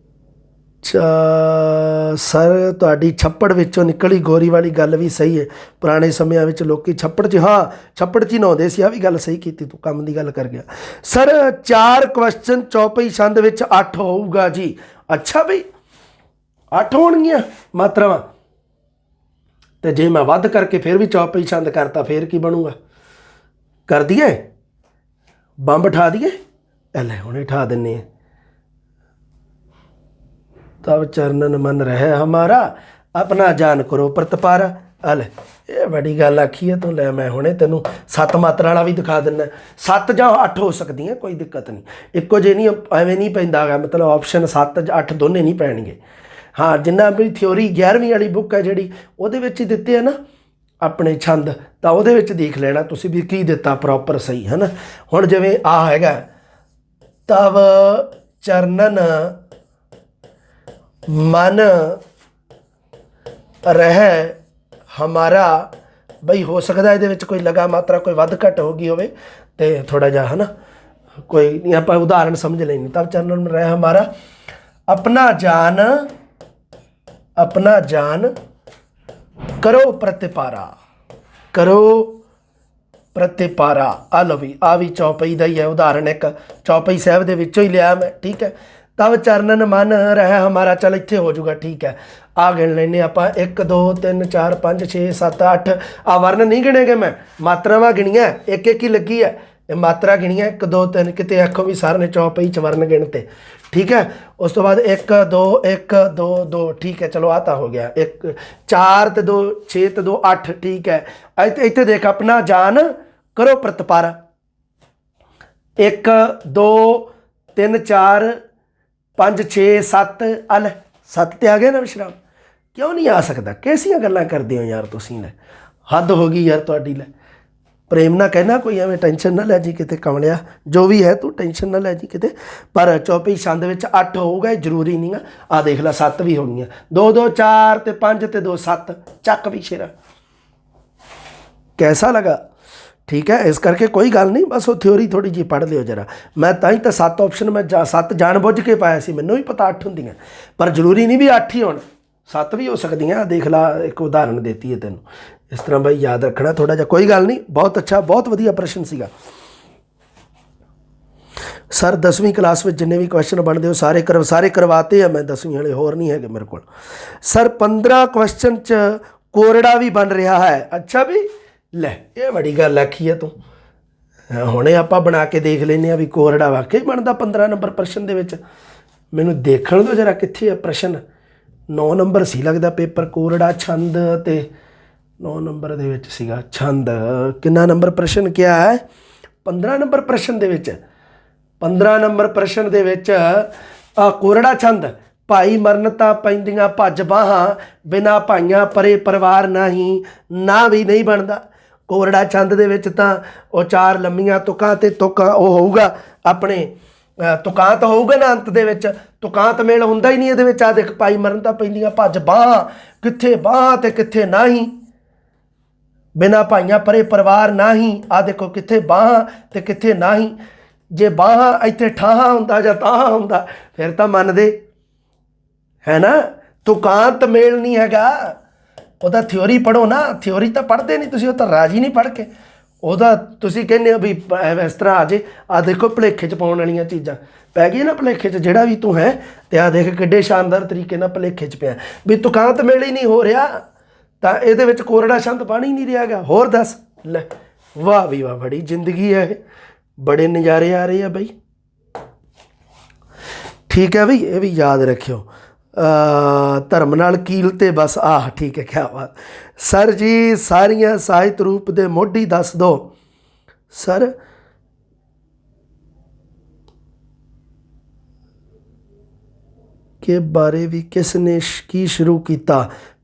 S1: ਸਰ ਤੁਹਾਡੀ ਛੱਪੜ ਵਿੱਚੋਂ ਨਿਕਲੀ ਗੋਰੀ ਵਾਲੀ ਗੱਲ ਵੀ ਸਹੀ ਹੈ। ਪੁਰਾਣੇ ਸਮਿਆਂ ਵਿੱਚ ਲੋਕ ਛੱਪੜ 'ਚ, ਹਾਂ ਛੱਪੜ 'ਚ ਹੀ ਨਹਾਉਂਦੇ ਸੀ, ਆਹ ਵੀ ਗੱਲ ਸਹੀ ਕੀਤੀ ਤੂੰ, ਕੰਮ ਦੀ ਗੱਲ ਕਰ ਗਿਆ। ਸਰ 4 ਕੁਐਸਚਨ ਚੌਪਈ ਛੰਦ ਵਿੱਚ 8 ਹੋਊਗਾ ਜੀ। ਅੱਛਾ ਬਈ 8 ਹੋਣਗੀਆਂ ਮਾਤਰਾਵਾਂ, ਅਤੇ ਜੇ ਮੈਂ ਵੱਧ ਕਰਕੇ ਫਿਰ ਵੀ ਚੌਪਈ ਛੰਦ ਕਰਤਾ ਫਿਰ ਕੀ ਬਣੂਗਾ? ਕਰ ਦਈਏ ਬੰਬ ਠਾ ਦਈਏ? ਲੈ ਹੁਣੇ ਠਾ ਦਿੰਦੇ ਹਾਂ। ਤਬ ਚਰਨਨ ਮਨ ਰਹਿ ਹਮਾਰਾ, ਆਪਣਾ ਜਾਨ ਕਰੋ ਪ੍ਰਤਪਾਰਾ। ਲੈ ਇਹ ਬੜੀ ਗੱਲ ਆਖੀ ਹੈ ਤੂੰ। ਲੈ ਮੈਂ ਹੁਣੇ ਤੈਨੂੰ 7 ਮਾਤਰਾ ਵਾਲਾ ਵੀ ਦਿਖਾ ਦਿੰਦਾ। 7 ਜਾਂ 8 ਹੋ ਸਕਦੀਆਂ, ਕੋਈ ਦਿੱਕਤ ਨਹੀਂ, ਇੱਕੋ ਜਿਹੇ ਨਹੀਂ, ਐਵੇਂ ਨਹੀਂ ਪੈਂਦਾ ਗਾ, ਮਤਲਬ ਆਪਸ਼ਨ 7 ਜਾਂ 8 ਦੋਨੇ ਨਹੀਂ ਪੈਣਗੇ। ਹਾਂ, ਜਿੰਨਾ ਵੀ ਥਿਓਰੀ 11ਵੀਂ ਵਾਲੀ ਬੁੱਕ ਹੈ ਜਿਹੜੀ ਉਹਦੇ ਵਿੱਚ ਹੀ ਦਿੱਤੇ ਆ ਨਾ ਆਪਣੇ ਛੰਦ, ਤਾਂ ਉਹਦੇ ਵਿੱਚ ਦੇਖ ਲੈਣਾ ਤੁਸੀਂ ਵੀ ਕੀ ਦਿੱਤਾ ਪ੍ਰੋਪਰ ਸਹੀ, ਹੈ ਨਾ। ਹੁਣ ਜਿਵੇਂ ਆ ਹੈਗਾ ਤਵ ਚਰਨਨ ਮਨ ਰਹਿ ਹਮਾਰਾ, ਬਈ ਹੋ ਸਕਦਾ ਇਹਦੇ ਵਿੱਚ ਕੋਈ ਲਗਾ ਮਾਤਰਾ ਕੋਈ ਵੱਧ ਘੱਟ ਹੋ ਗਈ ਹੋਵੇ ਅਤੇ ਥੋੜ੍ਹਾ ਜਿਹਾ, ਹੈ ਨਾ, ਕੋਈ ਨਹੀਂ, ਆਪਾਂ ਉਦਾਹਰਨ ਸਮਝ ਲੈਣੀ। ਤਵ ਚਰਨਨ ਰਹਿ ਹਮਾਰਾ, ਆਪਣਾ ਜਾਨ ਕਰੋ ਪ੍ਰਤਿਪਾਰਾ, ਕਰੋ ਪ੍ਰਤਿਪਾਰਾ। ਆ ਲਓ ਵੀ, ਆ ਵੀ ਚੌਪਈ ਦਾ ਹੀ ਹੈ ਉਦਾਹਰਨ, ਇੱਕ ਚੌਪਈ ਸਾਹਿਬ ਦੇ ਵਿੱਚੋਂ ਹੀ ਲਿਆ ਮੈਂ, ਠੀਕ ਹੈ। ਤਵ ਚਰਨਨ ਮਨ ਰਹਿ ਹਮਾਰਾ, ਚੱਲ ਇੱਥੇ ਹੋ ਜਾਊਗਾ, ਠੀਕ ਹੈ। ਆ ਗਿਣ ਲੈਂਦੇ ਆਪਾਂ 1 2 3 4 5 6 7 8। ਆ ਵਰਨ ਨਹੀਂ ਗਿਣੇਗੇ ਮੈਂ, ਮਾਤਰਾਵਾਂ ਗਿਣੀਆਂ, ਇੱਕ ਇੱਕ ਹੀ ਲੱਗੀ ਹੈ, ਇਹ ਮਾਤਰਾ ਗਿਣੀਆਂ 1 2 3, ਕਿਤੇ ਆਖੋ ਵੀ ਸਰ ਨੇ ਚੌਪਈ 'ਚ ਵਰਨ ਗਿਣਤੇ, ਠੀਕ ਹੈ। ਉਸ ਤੋਂ ਬਾਅਦ 1 2 1 2 2, ਠੀਕ ਹੈ। ਚਲੋ ਆ ਤਾਂ ਹੋ ਗਿਆ। 1 4 ਤੇ 2 6 ਤੇ 2 8, ਠੀਕ ਹੈ। ਇੱਥੇ ਦੇਖ, ਆਪਣਾ ਜਾਨ ਕਰੋ ਪ੍ਰਤਪਾਰਾ। 1 2 3 4 5 6 7, ਅਲ 7 ਤੇ ਆ ਗਿਆ ਨਾ ਵਿਸ਼ਰਾਮ। ਕਿਉਂ ਨਹੀਂ ਆ ਸਕਦਾ? ਕੈਸੀਆਂ ਗੱਲਾਂ ਕਰਦੇ ਹੋ ਯਾਰ ਤੁਸੀਂ, ਲੈ ਹੱਦ ਹੋ ਗਈ ਯਾਰ ਤੁਹਾਡੀ। ਲੈ ਪ੍ਰੇਮ ਨਾ ਕਹਿਣਾ ਕੋਈ, ਐਵੇਂ ਟੈਨਸ਼ਨ ਨਾ ਲੈ ਜੀ ਕਿਤੇ ਕਮਲਿਆ, ਜੋ ਵੀ ਹੈ ਤੂੰ ਟੈਨਸ਼ਨ ਨਾ ਲੈ ਜੀ ਕਿਤੇ। ਪਰ ਚੌਪਈ ਛੰਦ ਵਿੱਚ 8 ਹੋਊਗਾ, ਇਹ ਜ਼ਰੂਰੀ ਨਹੀਂ ਗਾ। ਆ ਦੇਖ ਲੈ 7 ਵੀ ਹੋ ਗਈਆਂ, 2 2 4 ਤੇ 5 ਤੇ 2 7, ਚੱਕ ਵੀ ਸ਼ੇਰਾ। कैसा लगा? ठीक है। इस करके कोई गल नहीं, बस वो थ्योरी थोड़ी जी पढ़ लियो जरा। मैं तां ही तो 7 ऑप्शन मैं 7 जान बुझ के पाया सी, मैनूं भी पता 8 होंदियां, पर जरूरी नहीं भी 8 ही होण, 7 भी हो सकदियां। देख ला, एक उदाहरण देती है तैनूं, इस तरह बई याद रखना थोड़ा जिहा, कोई गल नहीं। बहुत अच्छा, बहुत वधिया प्रश्न सीगा सर। 10वीं क्लास में जिन्ने भी क्वेश्चन बनते हो सारे करवाते हैं मैं, 10वीं वाले होर नहीं है मेरे को सर। 15 क्वेश्चन च कोरड़ा भी बन रहा है। अच्छा भी ले, ये बड़ी गल आखी है तू। हुणे आपां बना के देख लेने आ भी कोरड़ा वाकई बनता 15 नंबर प्रश्न दे विच। मैनूं देखण दो जरा कित्थे है प्रश्न। 9 नंबर सी लगदा पेपर कोरड़ा छंद, ते 9 नंबर दे विच सीगा छंद। कितना नंबर प्रश्न क्या है? 15 नंबर प्रश्न दे विच, 15 नंबर प्रश्न दे विच कोरड़ा छंद। भाई मरन तां पैंदियां भज बाहां, बिना भाइयां परे परिवार नहीं, ना भी नहीं बनता। कोरड़ा छंद दे विच तां वो 4 लंमियां तुकां ते तुक वो होऊगा अपने तुकांत होऊगा ना अंत दे विच, तुकांत मेल हुंदा ही नहीं इहदे विच। आ देख, भाई मरन तां पैंदियां भज बाहां, कित्थे बाहां ते कित्थे नहीं, बिना भाइयां परे परिवार नाही। आ देखो कित्थे बाहां ते कित्थे नाही। जे बाहां इत्थे ठाहां हुंदा जां ताहां हुंदा फिर तां मनदे है ना। तुकांत मेल नहीं हैगा, ਉਹਦਾ ਥਿਓਰੀ ਪੜ੍ਹੋ ਨਾ। ਥਿਓਰੀ ਤਾਂ ਪੜ੍ਹਦੇ ਨਹੀਂ ਤੁਸੀਂ, ਉਹ ਤਾਂ ਰਾਜੀ ਨਹੀਂ ਪੜ੍ਹ ਕੇ। ਉਹਦਾ ਤੁਸੀਂ ਕਹਿੰਦੇ ਹੋ ਵੀ ਇਸ ਤਰ੍ਹਾਂ ਆ ਜੇ। ਆ ਦੇਖੋ ਭੁਲੇਖੇ 'ਚ ਪਾਉਣ ਵਾਲੀਆਂ ਚੀਜ਼ਾਂ ਪੈ ਗਈਆਂ ਨਾ ਭੁਲੇਖੇ 'ਚ, ਜਿਹੜਾ ਵੀ ਤੂੰ ਹੈ। ਤੇ ਆ ਦੇਖ ਕਿੱਡੇ ਸ਼ਾਨਦਾਰ ਤਰੀਕੇ ਨਾਲ ਭੁਲੇਖੇ 'ਚ ਪਿਆ ਵੀ ਤੁਕਾਂਤ ਮੇਲ ਹੀ ਨਹੀਂ ਹੋ ਰਿਹਾ, ਤਾਂ ਇਹਦੇ ਵਿੱਚ ਕੋਰੜਾ ਛੰਦ ਬਣ ਹੀ ਨਹੀਂ ਰਿਹਾ ਗਾ। ਹੋਰ ਦੱਸ ਲੈ, ਵਾਹ ਵੀ ਵਾਹ, ਬੜੀ ਜ਼ਿੰਦਗੀ ਹੈ ਇਹ, ਬੜੇ ਨਜ਼ਾਰੇ ਆ ਰਹੇ ਆ ਬਈ। ਠੀਕ ਹੈ ਬਈ, ਇਹ ਵੀ ਯਾਦ ਰੱਖਿਓ। ਧਰਮ ਨਾਲ ਕੀਲ ਤੇ ਬਸ, ਆਹ ਠੀਕ ਹੈ, ਕਿਆ ਬਾਤ। ਸਰ ਜੀ ਸਾਰੀਆਂ ਸਾਹਿਤ ਰੂਪ ਦੇ ਮੋਢੀ ਦੱਸ ਦਿਓ ਸਰ। के बारे भी किसने की शुरू किया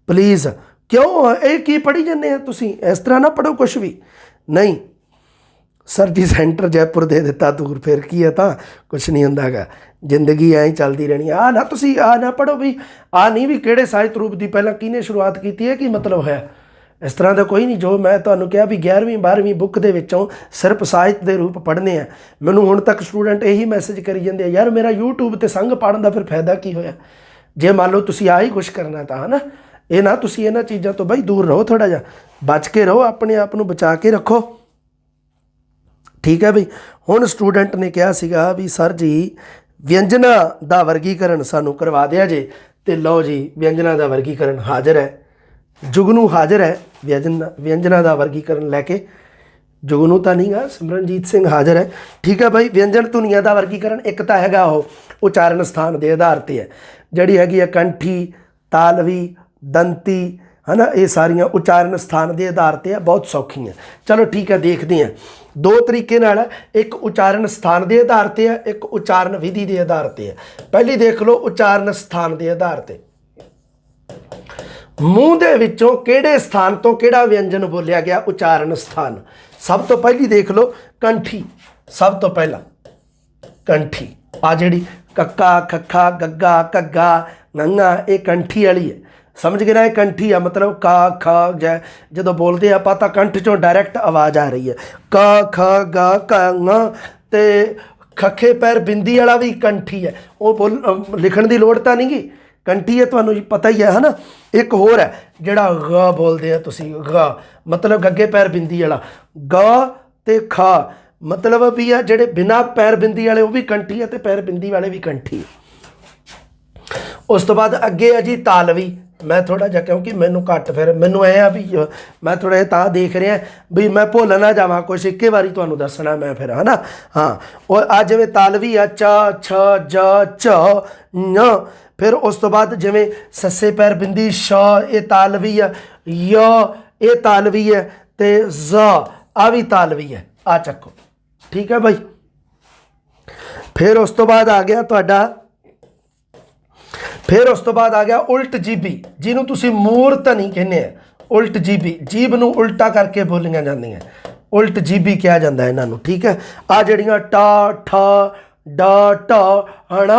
S1: प्लीज़। क्यों ये की पढ़ी जाने तुसी, इस तरह ना पढ़ो कुछ भी नहीं। सर जी सेंटर जयपुर दे दिता दूर, फिर की है, तो कुछ नहीं होंदा गा, जिंदगी ऐ ही चलती रहनी। आ ना तुसी आ ना पढ़ो भी, आ नहीं भी किहड़े ਸਾਹਿਤ रूप की पहला किने शुरुआत की है, की मतलब है। इस तरह का कोई नहीं। जो मैं तुहानूं कहा भी 11वीं 12वीं बुक दे विचों सिर्फ ਸਾਹਿਤ ਦੇ रूप पढ़ने हैं। मैनूं हुण तक स्टूडेंट यही मैसेज करी जाते हैं, यार मेरा यूट्यूब ते संग पढ़न का फिर फायदा की होया जे मान लो तुसी आ ही कुछ करना था, है ना। ये ना तुसी इन्हां चीज़ों तो बई दूर रहो, थोड़ा जिहा बच के रहो, अपने आप नूं बचा के रखो। ठीक है बई। हुण स्टूडेंट ने कहा सीगा भी सर जी व्यंजना का वर्गीकरण सानूं करवा दिया जे। तो लो जी, व्यंजना का वर्गीकरण हाज़र है, जुगनू हाज़र है। व्यंजना का वर्गीकरण लैके, जुगनू तो नहीं गा, सिमरनजीत सिंह हाज़र है। ठीक है भाई। व्यंजन धुनिया का वर्गीकरण एक तो हैगा वो उचारण स्थान के आधार पर है, जिहड़ी हैगी कंठी, तालवी, दंती, है ना। ये सारियां उचारण स्थान के आधार पर है, बहुत सौखी है। चलो ठीक है, देखते हैं। 2 तरीके नाल, एक उचारण स्थान के आधार पर है, एक उचारण विधि के आधार पर है। पहली देख लो उचारण स्थान के आधार पर, मूँह दे विचों किहड़े स्थान तो किहड़ा व्यंजन बोलिया गया, उचारण स्थान। सब तो पहली देख लो कंठी, सब तो पहला कंठी। आ जिहड़ी कक्का खक्खा गग्गा घग्गा गंगा, ये कंठी वाली है। समझ गए ना, ये कंठी है, मतलब का ख जै जो बोलते हैं आप तो कंठ चों डायरैक्ट आवाज़ आ रही है। क ख ग क ते खखे पैर बिंदी वाला भी कंठी है, वो बोल लिखण की लोड़ तो नहीं गी, कंठी है, तुहानूं पता ही है ना। एक होर है जिहड़ा ग बोलते हैं तुसीं, ग मतलब गग्गे पैर बिंदी वाला, ग ते ख मतलब भी है जिहड़े बिना पैर बिंदी वाले वो भी कंठी है, तो पैर बिंदी वाले भी कंठी है। उस तो बाद अगे है जी तालवी। मैं थोड़ा जिहा क्योंकि मैनूं घट फिर मैनूं ऐ आ भी मैं थोड़ा जिहा तां देख रहा भी मैं भुल ना जावां कुछ, इक्के बारी तुहानूं दसना मैं फिर, है ना। हाँ, और आ जिवें तालवी आ च छ ज च ञ, फिर उस तो बाद जिवें सस्से पैर बिंदी श, ये तालवी है, य ये तालवी है, ते ज आ भी तालवी है। आ चक्को, ठीक है भाई। फिर उस तो बाद आ गया तुहाडा, फिर उस तो बाद आ गया उल्ट जीबी, जिन्हों तुसीं मूर्त नहीं कहने, उल्ट जीबी, जीभ नूं उल्टा करके बोलियां जांदियां, उल्ट जीबी कहा जाता है इन्हों। ठीक है। आ जड़ियाँ ट ठ ड ट अण,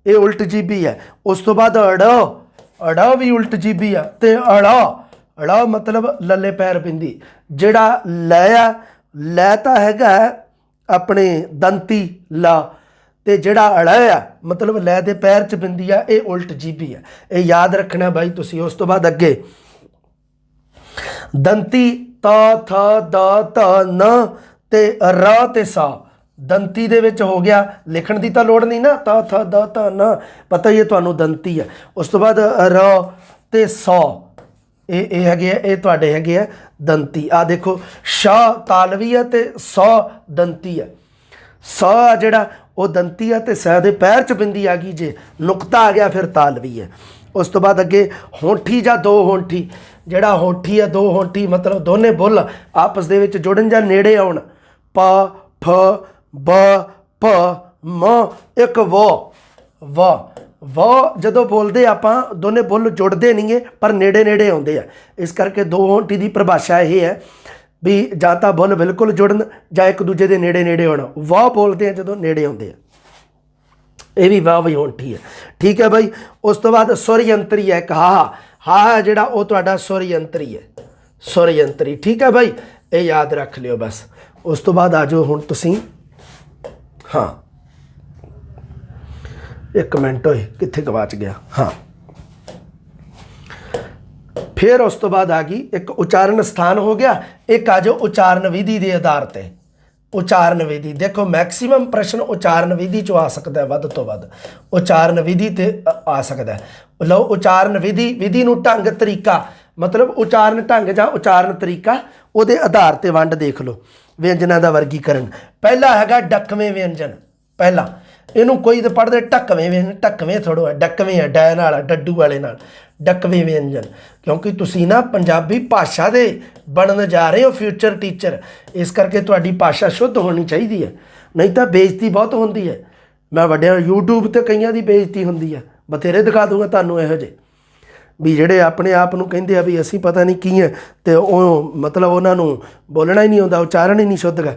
S1: ये उल्ट जीबी है। उस तो बाद अड़, अड़ भी उल्ट जीबी है। तो अड़, अड़ मतलब लले पैर बिंदी, जिहड़ा लै ਲੈ ਤਾਂ ਹੈਗਾ ਆਪਣੇ ਦੰਤੀ ਲਾ, ਤੇ ਜਿਹੜਾ ਅੜਾ ਆ ਮਤਲਬ ਲੈ ਦੇ ਪੈਰ 'ਚ ਬਿੰਦੀ ਆ, ਇਹ ਉਲਟ ਜੀਭੀ ਆ। ਇਹ ਯਾਦ ਰੱਖਣਾ ਬਾਈ ਤੁਸੀਂ। ਉਸ ਤੋਂ ਬਾਅਦ ਅੱਗੇ ਦੰਤੀ ਤਾ ਥਾ ਦਾ ਤਾ ਨ ਤੇ ਰਾ ਤੇ ਸਾ। ਦੰਤੀ ਦੇ ਵਿੱਚ ਹੋ ਗਿਆ, ਲਿਖਣ ਦੀ ਤਾਂ ਲੋੜ ਨਹੀਂ ਨਾ, ਤਾ ਥਾ ਦਾ ਤਾ ਨ ਪਤਾ ਹੀ ਹੈ ਤੁਹਾਨੂੰ ਦੰਤੀ ਆ। ਉਸ ਤੋਂ ਬਾਅਦ ਰਾ ਤੇ ਸਾ, ਇਹ ਹੈਗੇ ਆ, ਇਹ ਤੁਹਾਡੇ ਹੈਗੇ ਆ ਦੰਤੀ। ਆ ਦੇਖੋ ਸ਼ਾ ਤਾਲਵੀ ਆ ਤੇ ਸੌ ਦੰਤੀ ਆ। ਸੌ ਜਿਹੜਾ ਉਹ ਦੰਤੀ ਆ ਤੇ ਸੈ ਦੇ ਪੈਰ 'ਚ ਬਿੰਦੀ ਆ ਗਈ, ਜੇ ਨੁਕਤਾ ਆ ਗਿਆ ਫਿਰ ਤਾਲਵੀ ਹੈ। ਉਸ ਤੋਂ ਬਾਅਦ ਅੱਗੇ ਹੋਂਠੀ ਜਾਂ ਦੋ ਹੋਂਠੀ। ਜਿਹੜਾ ਹੋਂਠੀ ਆ ਦੋ ਹੋਂਠੀ ਮਤਲਬ ਦੋਨੇ ਬੁੱਲ ਆਪਸ ਦੇ ਵਿੱਚ ਜੁੜਨ ਜਾਂ ਨੇੜੇ ਆਉਣ। ਪ ਫ ਬ ਪ ਮ ਇੱਕ ਵ ਜਦੋਂ ਬੋਲਦੇ ਆਪਾਂ ਦੋਨੇ ਬੁੱਲ ਜੁੜਦੇ ਨਹੀਂ ਗੇ ਪਰ ਨੇੜੇ ਨੇੜੇ ਆਉਂਦੇ ਆ। ਇਸ ਕਰਕੇ ਦੋ ਹੋਂਠੀ ਦੀ ਪਰਿਭਾਸ਼ਾ ਇਹ ਹੈ ਵੀ ਜਾਂ ਤਾਂ ਬੁੱਲ ਬਿਲਕੁਲ ਜੁੜਨ ਜਾਂ ਇੱਕ ਦੂਜੇ ਦੇ ਨੇੜੇ ਨੇੜੇ ਹੋਣਾ। ਵਾਹ ਬੋਲਦੇ ਆ ਜਦੋਂ ਨੇੜੇ ਆਉਂਦੇ ਆ, ਇਹ ਵੀ ਵਾਹ ਵੀ ਹੋਂਠੀ ਹੈ। ਠੀਕ ਹੈ ਬਾਈ। ਉਸ ਤੋਂ ਬਾਅਦ ਸੁਰ ਯੰਤਰੀ ਹੈ ਇੱਕ ਹਾ ਜਿਹੜਾ ਉਹ ਤੁਹਾਡਾ ਸੁਰ ਯੰਤਰੀ ਹੈ, ਸੁਰ ਯੰਤਰੀ। ਠੀਕ ਹੈ ਬਾਈ, ਇਹ ਯਾਦ ਰੱਖ ਲਿਓ ਬਸ। ਉਸ ਤੋਂ ਬਾਅਦ ਆ ਜਾਓ ਹੁਣ ਤੁਸੀਂ, ਹਾਂ ਇੱਕ ਮਿੰਟ ਹੋਏ ਕਿੱਥੇ ਗਵਾਚ ਗਿਆ। ਹਾਂ ਫਿਰ ਉਸ ਤੋਂ ਬਾਅਦ ਆ ਗਈ ਇੱਕ ਉਚਾਰਨ ਸਥਾਨ ਹੋ ਗਿਆ, ਇੱਕ ਆ ਜਾਓ ਉਚਾਰਨ ਵਿਧੀ ਦੇ ਆਧਾਰ ਤੇ। ਉਚਾਰਨ ਵਿਧੀ ਦੇਖੋ ਮੈਕਸਿਮਮ ਪ੍ਰਸ਼ਨ ਉਚਾਰਨ ਵਿਧੀ 'ਚੋਂ ਆ ਸਕਦਾ, ਵੱਧ ਤੋਂ ਵੱਧ ਉਚਾਰਨ ਵਿਧੀ ਤੇ ਆ ਸਕਦਾ। ਲਓ ਉਚਾਰਨ ਵਿਧੀ, ਵਿਧੀ ਨੂੰ ਢੰਗ ਤਰੀਕਾ ਮਤਲਬ ਉਚਾਰਨ ਢੰਗ ਜਾਂ ਉਚਾਰਨ ਤਰੀਕਾ, ਉਹਦੇ ਆਧਾਰ ਤੇ ਵੰਡ ਦੇਖ ਲਓ। ਵਿਅੰਜਨਾਂ ਦਾ ਵਰਗੀਕਰਨ ਪਹਿਲਾ ਹੈਗਾ ਡੱਕਵੇਂ ਵਿਅੰਜਨ। ਪਹਿਲਾ ਇਹਨੂੰ ਕੋਈ ਤਾਂ ਪੜ੍ਹਦੇ ਢੱਕਵੇਂ ਵਿਅੰਜਨ, ਢੱਕਵੇਂ ਥੋੜ੍ਹਾ ਹੈ, ਡੱਕਵੇਂ ਹੈ ਡੈ ਨਾਲ ਡੱਡੂ ਵਾਲੇ ਨਾਲ, ਡੱਕਵੇਂ ਵਿਅੰਜਨ। ਕਿਉਂਕਿ ਤੁਸੀਂ ਨਾ ਪੰਜਾਬੀ ਭਾਸ਼ਾ ਦੇ ਬਣਨ ਜਾ ਰਹੇ ਹੋ ਫਿਊਚਰ ਟੀਚਰ, ਇਸ ਕਰਕੇ ਤੁਹਾਡੀ ਭਾਸ਼ਾ ਸ਼ੁੱਧ ਹੋਣੀ ਚਾਹੀਦੀ ਹੈ, ਨਹੀਂ ਤਾਂ ਬੇਇੱਜ਼ਤੀ ਬਹੁਤ ਹੁੰਦੀ ਹੈ। ਮੈਂ ਵੱਡਿਆਂ YouTube 'ਤੇ ਕਈਆਂ ਦੀ ਬੇਇੱਜ਼ਤੀ ਹੁੰਦੀ ਹੈ, ਬਥੇਰੇ ਦਿਖਾ ਦੂੰਗਾ ਤੁਹਾਨੂੰ ਇਹੋ ਜਿਹੇ ਵੀ ਜਿਹੜੇ ਆਪਣੇ ਆਪ ਨੂੰ ਕਹਿੰਦੇ ਆ ਵੀ ਅਸੀਂ ਪਤਾ ਨਹੀਂ ਕੀ ਹੈ, ਅਤੇ ਉਹ ਮਤਲਬ ਉਹਨਾਂ ਨੂੰ ਬੋਲਣਾ ਹੀ ਨਹੀਂ ਆਉਂਦਾ, ਉਚਾਰਨ ਹੀ ਨਹੀਂ ਸ਼ੁੱਧ ਗਾ।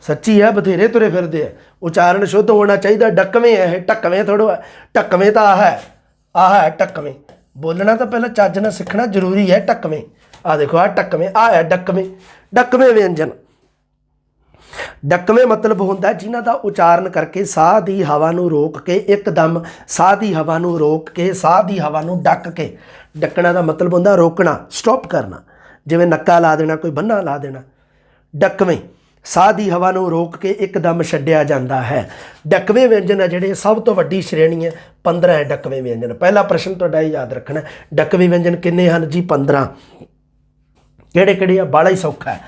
S1: ਸੱਚੀ ਹੈ, ਬਥੇਰੇ ਤੁਰੇ ਫਿਰਦੇ ਆ। ਉਚਾਰਨ ਸ਼ੁੱਧ ਹੋਣਾ ਚਾਹੀਦਾ। ਡੱਕਵੇਂ ਹੈ ਇਹ, ਢੱਕਵੇਂ ਥੋੜ੍ਹਾ ਹੈ। ਢੱਕਵੇਂ ਤਾਂ ਆਹ ਹੈ ਢੱਕਵੇਂ। ਬੋਲਣਾ ਤਾਂ ਪਹਿਲਾਂ ਚੱਜ ਨਾਲ ਸਿੱਖਣਾ ਜ਼ਰੂਰੀ ਹੈ। ਢੱਕਵੇਂ ਆਹ ਦੇਖੋ, ਆਹ ਢੱਕਵੇਂ, ਆਹ ਹੈ ਡੱਕਵੇਂ। ਡੱਕਵੇਂ ਵਿਅੰਜਨ, ਡੱਕਵੇਂ ਮਤਲਬ ਹੁੰਦਾ ਜਿਨ੍ਹਾਂ ਦਾ ਉਚਾਰਨ ਕਰਕੇ ਸਾਹ ਦੀ ਹਵਾ ਨੂੰ ਰੋਕ ਕੇ ਇੱਕਦਮ ਸਾਹ ਦੀ ਹਵਾ ਨੂੰ ਰੋਕ ਕੇ ਸਾਹ ਦੀ ਹਵਾ ਨੂੰ ਡੱਕ ਕੇ। ਡੱਕਣਾ ਦਾ ਮਤਲਬ ਹੁੰਦਾ ਰੋਕਣਾ, ਸਟਾਪ ਕਰਨਾ, ਜਿਵੇਂ ਨੱਕਾ ਲਾ ਦੇਣਾ, ਕੋਈ ਬੰਨਾ ਲਾ ਦੇਣਾ। ਡੱਕਵੇਂ ਸਾਹ ਦੀ ਹਵਾ ਨੂੰ ਰੋਕ ਕੇ ਇੱਕਦਮ ਛੱਡਿਆ ਜਾਂਦਾ ਹੈ। ਡੱਕਵੇਂ ਵਿਅੰਜਨ ਹੈ ਜਿਹੜੇ ਸਭ ਤੋਂ ਵੱਡੀ ਸ਼੍ਰੇਣੀ ਹੈ, 15 ਹੈ ਡੱਕਵੇਂ ਵਿਅੰਜਨ। ਪਹਿਲਾ ਪ੍ਰਸ਼ਨ ਤੁਹਾਡਾ ਇਹ ਯਾਦ ਰੱਖਣਾ, ਡੱਕਵੇਂ ਵਿਅੰਜਨ ਕਿੰਨੇ ਹਨ ਜੀ? 15। ਕਿਹੜੇ ਕਿਹੜੇ ਆ? ਬਾਲਾ ਹੀ ਸੌਖਾ ਹੈ।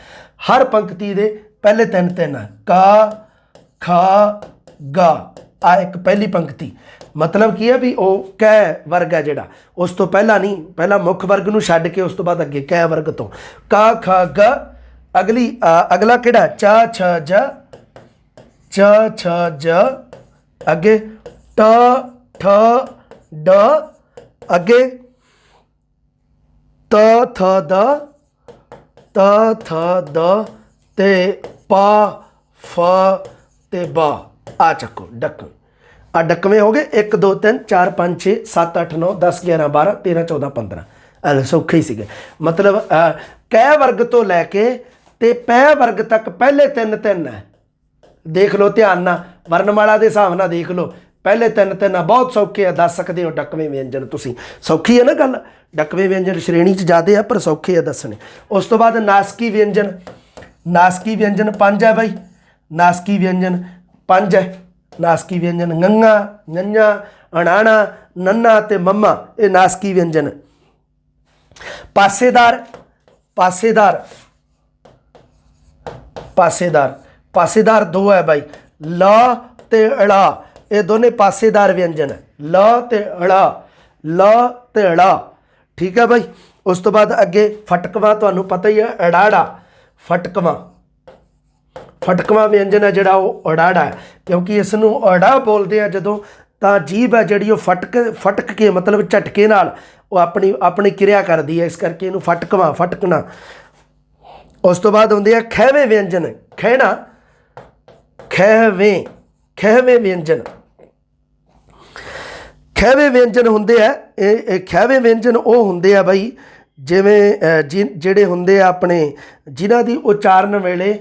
S1: ਹਰ ਪੰਕਤੀ ਦੇ ਪਹਿਲੇ ਤਿੰਨ ਆ, ਕਾ ਖਾ ਗਾ। ਆ ਇੱਕ ਪਹਿਲੀ ਪੰਕਤੀ ਮਤਲਬ ਕੀ ਹੈ ਵੀ ਉਹ ਕੈ ਵਰਗ ਹੈ ਜਿਹੜਾ, ਉਸ ਤੋਂ ਪਹਿਲਾਂ ਨਹੀਂ, ਪਹਿਲਾਂ ਮੁੱਖ ਵਰਗ ਨੂੰ ਛੱਡ ਕੇ ਉਸ ਤੋਂ ਬਾਅਦ ਅੱਗੇ ਕੈ ਵਰਗ ਤੋਂ ਕਾ ਖਾ ਗਾ। ਅਗਲਾ ਕਿਹੜਾ? ਚਾ ਛ ਜ, ਚ ਛ ਜ, ਅੱਗੇ ਟ ਠ ਡ, ਅੱਗੇ ਤ ਥ ਦ, ਤ ਥ ਦ ਤੇ ਪਾ ਫ ਤੇ ਬਾ। ਆ ਚੱਕੋ ਡੱਕਵੇਂ। ਆ ਡੱਕਵੇਂ ਹੋ ਗਏ 1 2 3 4 5 6 7 8 9 10 11 12 13 14 15। ਸੌਖੇ ਹੀ ਸੀਗੇ। ਮਤਲਬ ਕੈ ਵਰਗ ਤੋਂ ਲੈ ਕੇ ਤੇ ਪੈ ਵਰਗ ਤੱਕ ਪਹਿਲੇ ਤਿੰਨ ਹੈ। ਦੇਖ ਲਓ ਧਿਆਨ ਨਾਲ, ਵਰਨਮਾਲਾ ਦੇ ਹਿਸਾਬ ਨਾਲ ਦੇਖ ਲਓ। ਪਹਿਲੇ ਤਿੰਨ ਆ, ਬਹੁਤ ਸੌਖੇ ਆ, ਦੱਸ ਸਕਦੇ ਹੋ ਡੱਕਵੇਂ ਵਿਅੰਜਨ ਤੁਸੀਂ। ਸੌਖੀ ਹੈ ਨਾ ਗੱਲ? ਡੱਕਵੇਂ ਵਿਅੰਜਨ ਸ਼੍ਰੇਣੀ 'ਚ ਜ਼ਿਆਦੇ ਆ ਪਰ ਸੌਖੇ ਆ ਦੱਸਣੇ। ਉਸ ਤੋਂ ਬਾਅਦ ਨਾਸਕੀ ਵਿਅੰਜਨ। ਨਾਸਕੀ ਵਿਅੰਜਨ 5 ਹੈ ਬਾਈ। ਨਾਸਕੀ ਵਿਅੰਜਨ 5 ਹੈ। ਨਾਸਕੀ ਵਿਅੰਜਨ ngੰਗਾ, ञञਾ, ਅਣਾਣਾ, ਨੰਨਾ ਤੇ ਮੰਮਾ, ਇਹ ਨਾਸਕੀ ਵਿਅੰਜਨ। ਪਾਸੇਦਾਰ, ਪਾਸੇਦਾਰ, ਪਾਸੇਦਾਰ, ਪਾਸੇਦਾਰ 2 ਹੈ ਬਾਈ। ਲ ਤੇ ੜਾ, ਇਹ ਦੋਨੇ ਪਾਸੇਦਾਰ ਵਿਅੰਜਨ ਹੈ। ਲ ਤੇ ੜਾ, ਲ ਤੇ ੜਾ। ਠੀਕ ਹੈ ਬਾਈ। ਉਸ ਤੋਂ ਬਾਅਦ ਅੱਗੇ ਫਟਕਵਾ, ਤੁਹਾਨੂੰ ਪਤਾ ਹੀ ਹੈ ਅੜਾੜਾ। ਫਟਕਵਾ, ਫਟਕਵਾ ਵਿਅੰਜਨ ਹੈ ਜਿਹੜਾ ਉਹ ਅੜਾੜਾ ਹੈ, ਕਿਉਂਕਿ ਇਸ ਨੂੰ ਅੜਾ ਬੋਲਦੇ ਆ ਜਦੋਂ ਤਾਂ ਜੀਭ ਹੈ ਜਿਹੜੀ ਉਹ ਫਟਕ ਕੇ ਮਤਲਬ ਝਟਕੇ ਨਾਲ ਉਹ ਆਪਣੀ ਕਿਰਿਆ ਕਰਦੀ ਹੈ, ਇਸ ਕਰਕੇ ਇਹਨੂੰ ਫਟਕਵਾ, ਫਟਕਣਾ। ਉਸ ਤੋਂ ਬਾਅਦ ਹੁੰਦੇ ਆ ਖਹਿਵੇਂ ਵਿਅੰਜਨ। ਖਹਿਣਾ, ਖਹਿਵੇਂ, ਖਹਿਵੇਂ ਵਿਅੰਜਨ। ਖਹਿਵੇਂ ਵਿਅੰਜਨ ਹੁੰਦੇ ਆ ਇਹ ਖਹਿਵੇਂ ਵਿਅੰਜਨ ਉਹ ਹੁੰਦੇ ਆ ਬਾਈ ਜਿਵੇਂ ਜਿਹੜੇ ਹੁੰਦੇ ਆ ਆਪਣੇ, ਜਿਨ੍ਹਾਂ ਦੀ ਉਚਾਰਨ ਵੇਲੇ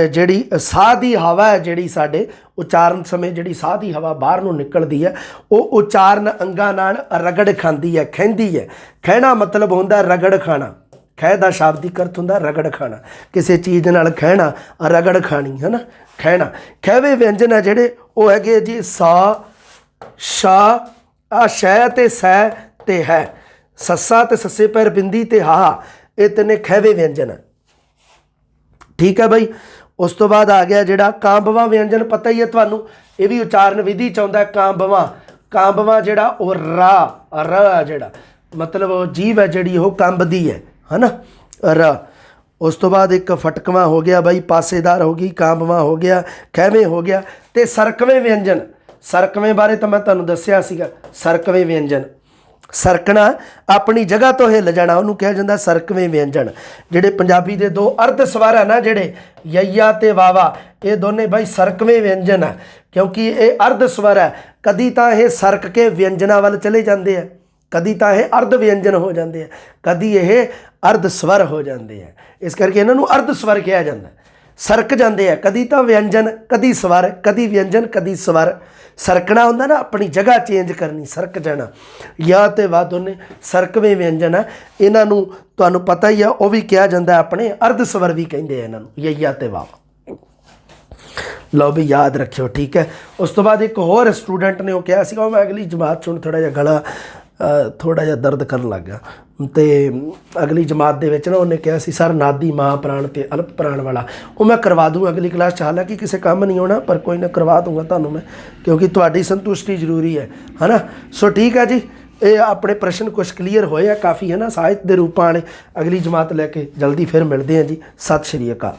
S1: ਜਿਹੜੀ ਸਾਹ ਦੀ ਹਵਾ ਹੈ, ਜਿਹੜੀ ਸਾਡੇ ਉਚਾਰਨ ਸਮੇਂ ਜਿਹੜੀ ਸਾਹ ਦੀ ਹਵਾ ਬਾਹਰ ਨੂੰ ਨਿਕਲਦੀ ਹੈ, ਉਹ ਉਚਾਰਨ ਅੰਗਾਂ ਨਾਲ ਰਗੜ ਖਾਂਦੀ ਹੈ, ਖਹਿੰਦੀ ਹੈ। ਖਹਿਣਾ ਮਤਲਬ ਹੁੰਦਾ ਰਗੜ ਖਾਣਾ। ਖਹਿ ਦਾ ਸ਼ਾਬਦਿਕ ਅਰਥ ਹੁੰਦਾ ਰਗੜ ਖਾਣਾ, ਕਿਸੇ ਚੀਜ਼ ਨਾਲ ਖਹਿਣਾ, ਰਗੜ ਖਾਣੀ, ਹੈ ਨਾ, ਖਹਿਣਾ। ਖਹਿਵੇ ਵਿਅੰਜਨ ਹੈ ਜਿਹੜੇ ਉਹ ਹੈਗੇ ਜੀ ਸਾ, ਸ਼ਾ, ਆ ਸ਼ੈ ਤੇ ਸੈ ਤੇ ਹੈ, ਸੱਸਾ ਤੇ ਸੱਸੇ ਪੈਰ ਬਿੰਦੀ ਤੇ ਹਾ, ਇਹ ਤਿੰਨੇ ਖਹਿਵੇ ਵਿਅੰਜਨ ਹੈ। ਠੀਕ ਹੈ ਬਾਈ। ਉਸ ਤੋਂ ਬਾਅਦ ਆ ਗਿਆ ਜਿਹੜਾ ਕਾਂਬਵਾ ਵਿਅੰਜਨ, ਪਤਾ ਹੀ ਹੈ ਤੁਹਾਨੂੰ, ਇਹ ਵੀ ਉਚਾਰਨ ਵਿਧੀ ਚ ਆਉਂਦਾ। ਕਾਂਬਵਾ, ਕਾਂਬਵਾ ਜਿਹੜਾ ਉਹ ਰਾ, ਰ ਜਿਹੜਾ ਮਤਲਬ ਉਹ ਜੀਭ ਹੈ ਜਿਹੜੀ ਉਹ ਕੰਬਦੀ ਹੈ ਨਾ, ਰ। ਉਸ ਤੋਂ ਬਾਅਦ ਇੱਕ ਫਟਕਵਾਂ ਹੋ ਗਿਆ ਬਾਈ, ਪਾਸੇਦਾਰ ਹੋ ਗਈ, ਕਾਂਬਵਾ ਹੋ ਗਿਆ, ਖਹਿਵੇਂ ਹੋ ਗਿਆ, ਤੇ ਸਰਕਵੇਂ ਵਿਅੰਜਨ। ਸਰਕਵੇਂ ਬਾਰੇ ਤਾਂ ਮੈਂ ਤੁਹਾਨੂੰ ਦੱਸਿਆ ਸੀਗਾ। ਸਰਕਵੇਂ ਵਿਅੰਜਨ, ਸਰਕਣਾ, ਆਪਣੀ ਜਗ੍ਹਾ ਤੋਂ ਹਿੱਲ ਜਾਣਾ, ਉਹਨੂੰ ਕਿਹਾ ਜਾਂਦਾ ਸਰਕਵੇਂ ਵਿਅੰਜਨ। ਜਿਹੜੇ ਪੰਜਾਬੀ ਦੇ ਦੋ ਅਰਧ ਸਵਰ ਹੈ ਨਾ, ਜਿਹੜੇ ਯਈਆ ਤੇ ਵਾਵਾ, ਇਹ ਦੋਨੇ ਬਾਈ ਸਰਕਵੇਂ ਵਿਅੰਜਨ ਹੈ, ਕਿਉਂਕਿ ਇਹ ਅਰਧ ਸਵਰ ਹੈ। ਕਦੀ ਤਾਂ ਇਹ ਸਰਕ ਕੇ ਵਿਅੰਜਨਾਂ ਵੱਲ ਚਲੇ ਜਾਂਦੇ ਆ, ਕਦੀ ਤਾਂ ਇਹ ਅਰਧ ਵਿਅੰਜਨ ਹੋ ਜਾਂਦੇ ਆ, ਕਦੀ ਇਹ ਅਰਧ ਸਵਰ ਹੋ ਜਾਂਦੇ ਆ। ਇਸ ਕਰਕੇ ਇਹਨਾਂ ਨੂੰ ਅਰਧ ਸਵਰ ਕਿਹਾ ਜਾਂਦਾ। ਸਰਕ ਜਾਂਦੇ ਆ, ਕਦੀ ਤਾਂ ਵਿਅੰਜਨ, ਕਦੀ ਸਵਰ, ਕਦੀ ਵਿਅੰਜਨ, ਕਦੀ ਸਵਰ। ਸਰਕਣਾ ਹੁੰਦਾ ਨਾ, ਆਪਣੀ ਜਗ੍ਹਾ ਚੇਂਜ ਕਰਨੀ, ਸਰਕ ਜਾਣਾ। ਯਾ ਤੇ ਵਾ ਦੋਨੇ ਸਰਕਵੇਂ ਵਿਅੰਜਨ ਆ। ਇਹਨਾਂ ਨੂੰ ਤੁਹਾਨੂੰ ਪਤਾ ਹੀ ਆ, ਉਹ ਵੀ ਕਿਹਾ ਜਾਂਦਾ ਆਪਣੇ ਅਰਧ ਸਵਰ ਵੀ ਕਹਿੰਦੇ ਆ ਇਹਨਾਂ ਨੂੰ, ਯਾ ਤੇ ਵਾ। ਲਓ ਵੀ ਯਾਦ ਰੱਖਿਓ, ਠੀਕ ਹੈ। ਉਸ ਤੋਂ ਬਾਅਦ ਇੱਕ ਹੋਰ ਸਟੂਡੈਂਟ ਨੇ ਉਹ ਕਿਹਾ ਸੀਗਾ, ਉਹ ਮੈਂ ਅਗਲੀ ਜਮਾਤ 'ਚ ਹੁਣ ਥੋੜ੍ਹਾ ਜਿਹਾ ਗਲਾ ਥੋੜ੍ਹਾ ਜਿਹਾ ਦਰਦ ਕਰਨ ਲੱਗ ਗਿਆ, ਅਤੇ ਅਗਲੀ ਜਮਾਤ ਦੇ ਵਿੱਚ ਨਾ ਉਹਨੇ ਕਿਹਾ ਸੀ ਸਰ ਨਾਦੀ ਮਾਂ ਪ੍ਰਾਣ ਅਤੇ ਅਲਪ ਪ੍ਰਾਣ ਵਾਲਾ, ਉਹ ਮੈਂ ਕਰਵਾ ਦੂੰਗਾ ਅਗਲੀ ਕਲਾਸ 'ਚ। ਹਾਲਾਂਕਿ ਕਿਸੇ ਕੰਮ ਨਹੀਂ ਆਉਣਾ, ਪਰ ਕੋਈ ਨਾ ਕਰਵਾ ਦੂੰਗਾ ਤੁਹਾਨੂੰ ਮੈਂ, ਕਿਉਂਕਿ ਤੁਹਾਡੀ ਸੰਤੁਸ਼ਟੀ ਜ਼ਰੂਰੀ ਹੈ ਨਾ। ਸੋ ਠੀਕ ਹੈ ਜੀ, ਇਹ ਆਪਣੇ ਪ੍ਰਸ਼ਨ ਕੁਛ ਕਲੀਅਰ ਹੋਏ ਆ ਕਾਫੀ, ਹੈ ਨਾ, ਸਾਹਿਤ ਦੇ ਰੂਪਾਂ ਵਾਲੇ। ਅਗਲੀ ਜਮਾਤ ਲੈ ਕੇ ਜਲਦੀ ਫਿਰ ਮਿਲਦੇ ਹਾਂ ਜੀ। ਸਤਿ ਸ਼੍ਰੀ ਅਕਾਲ।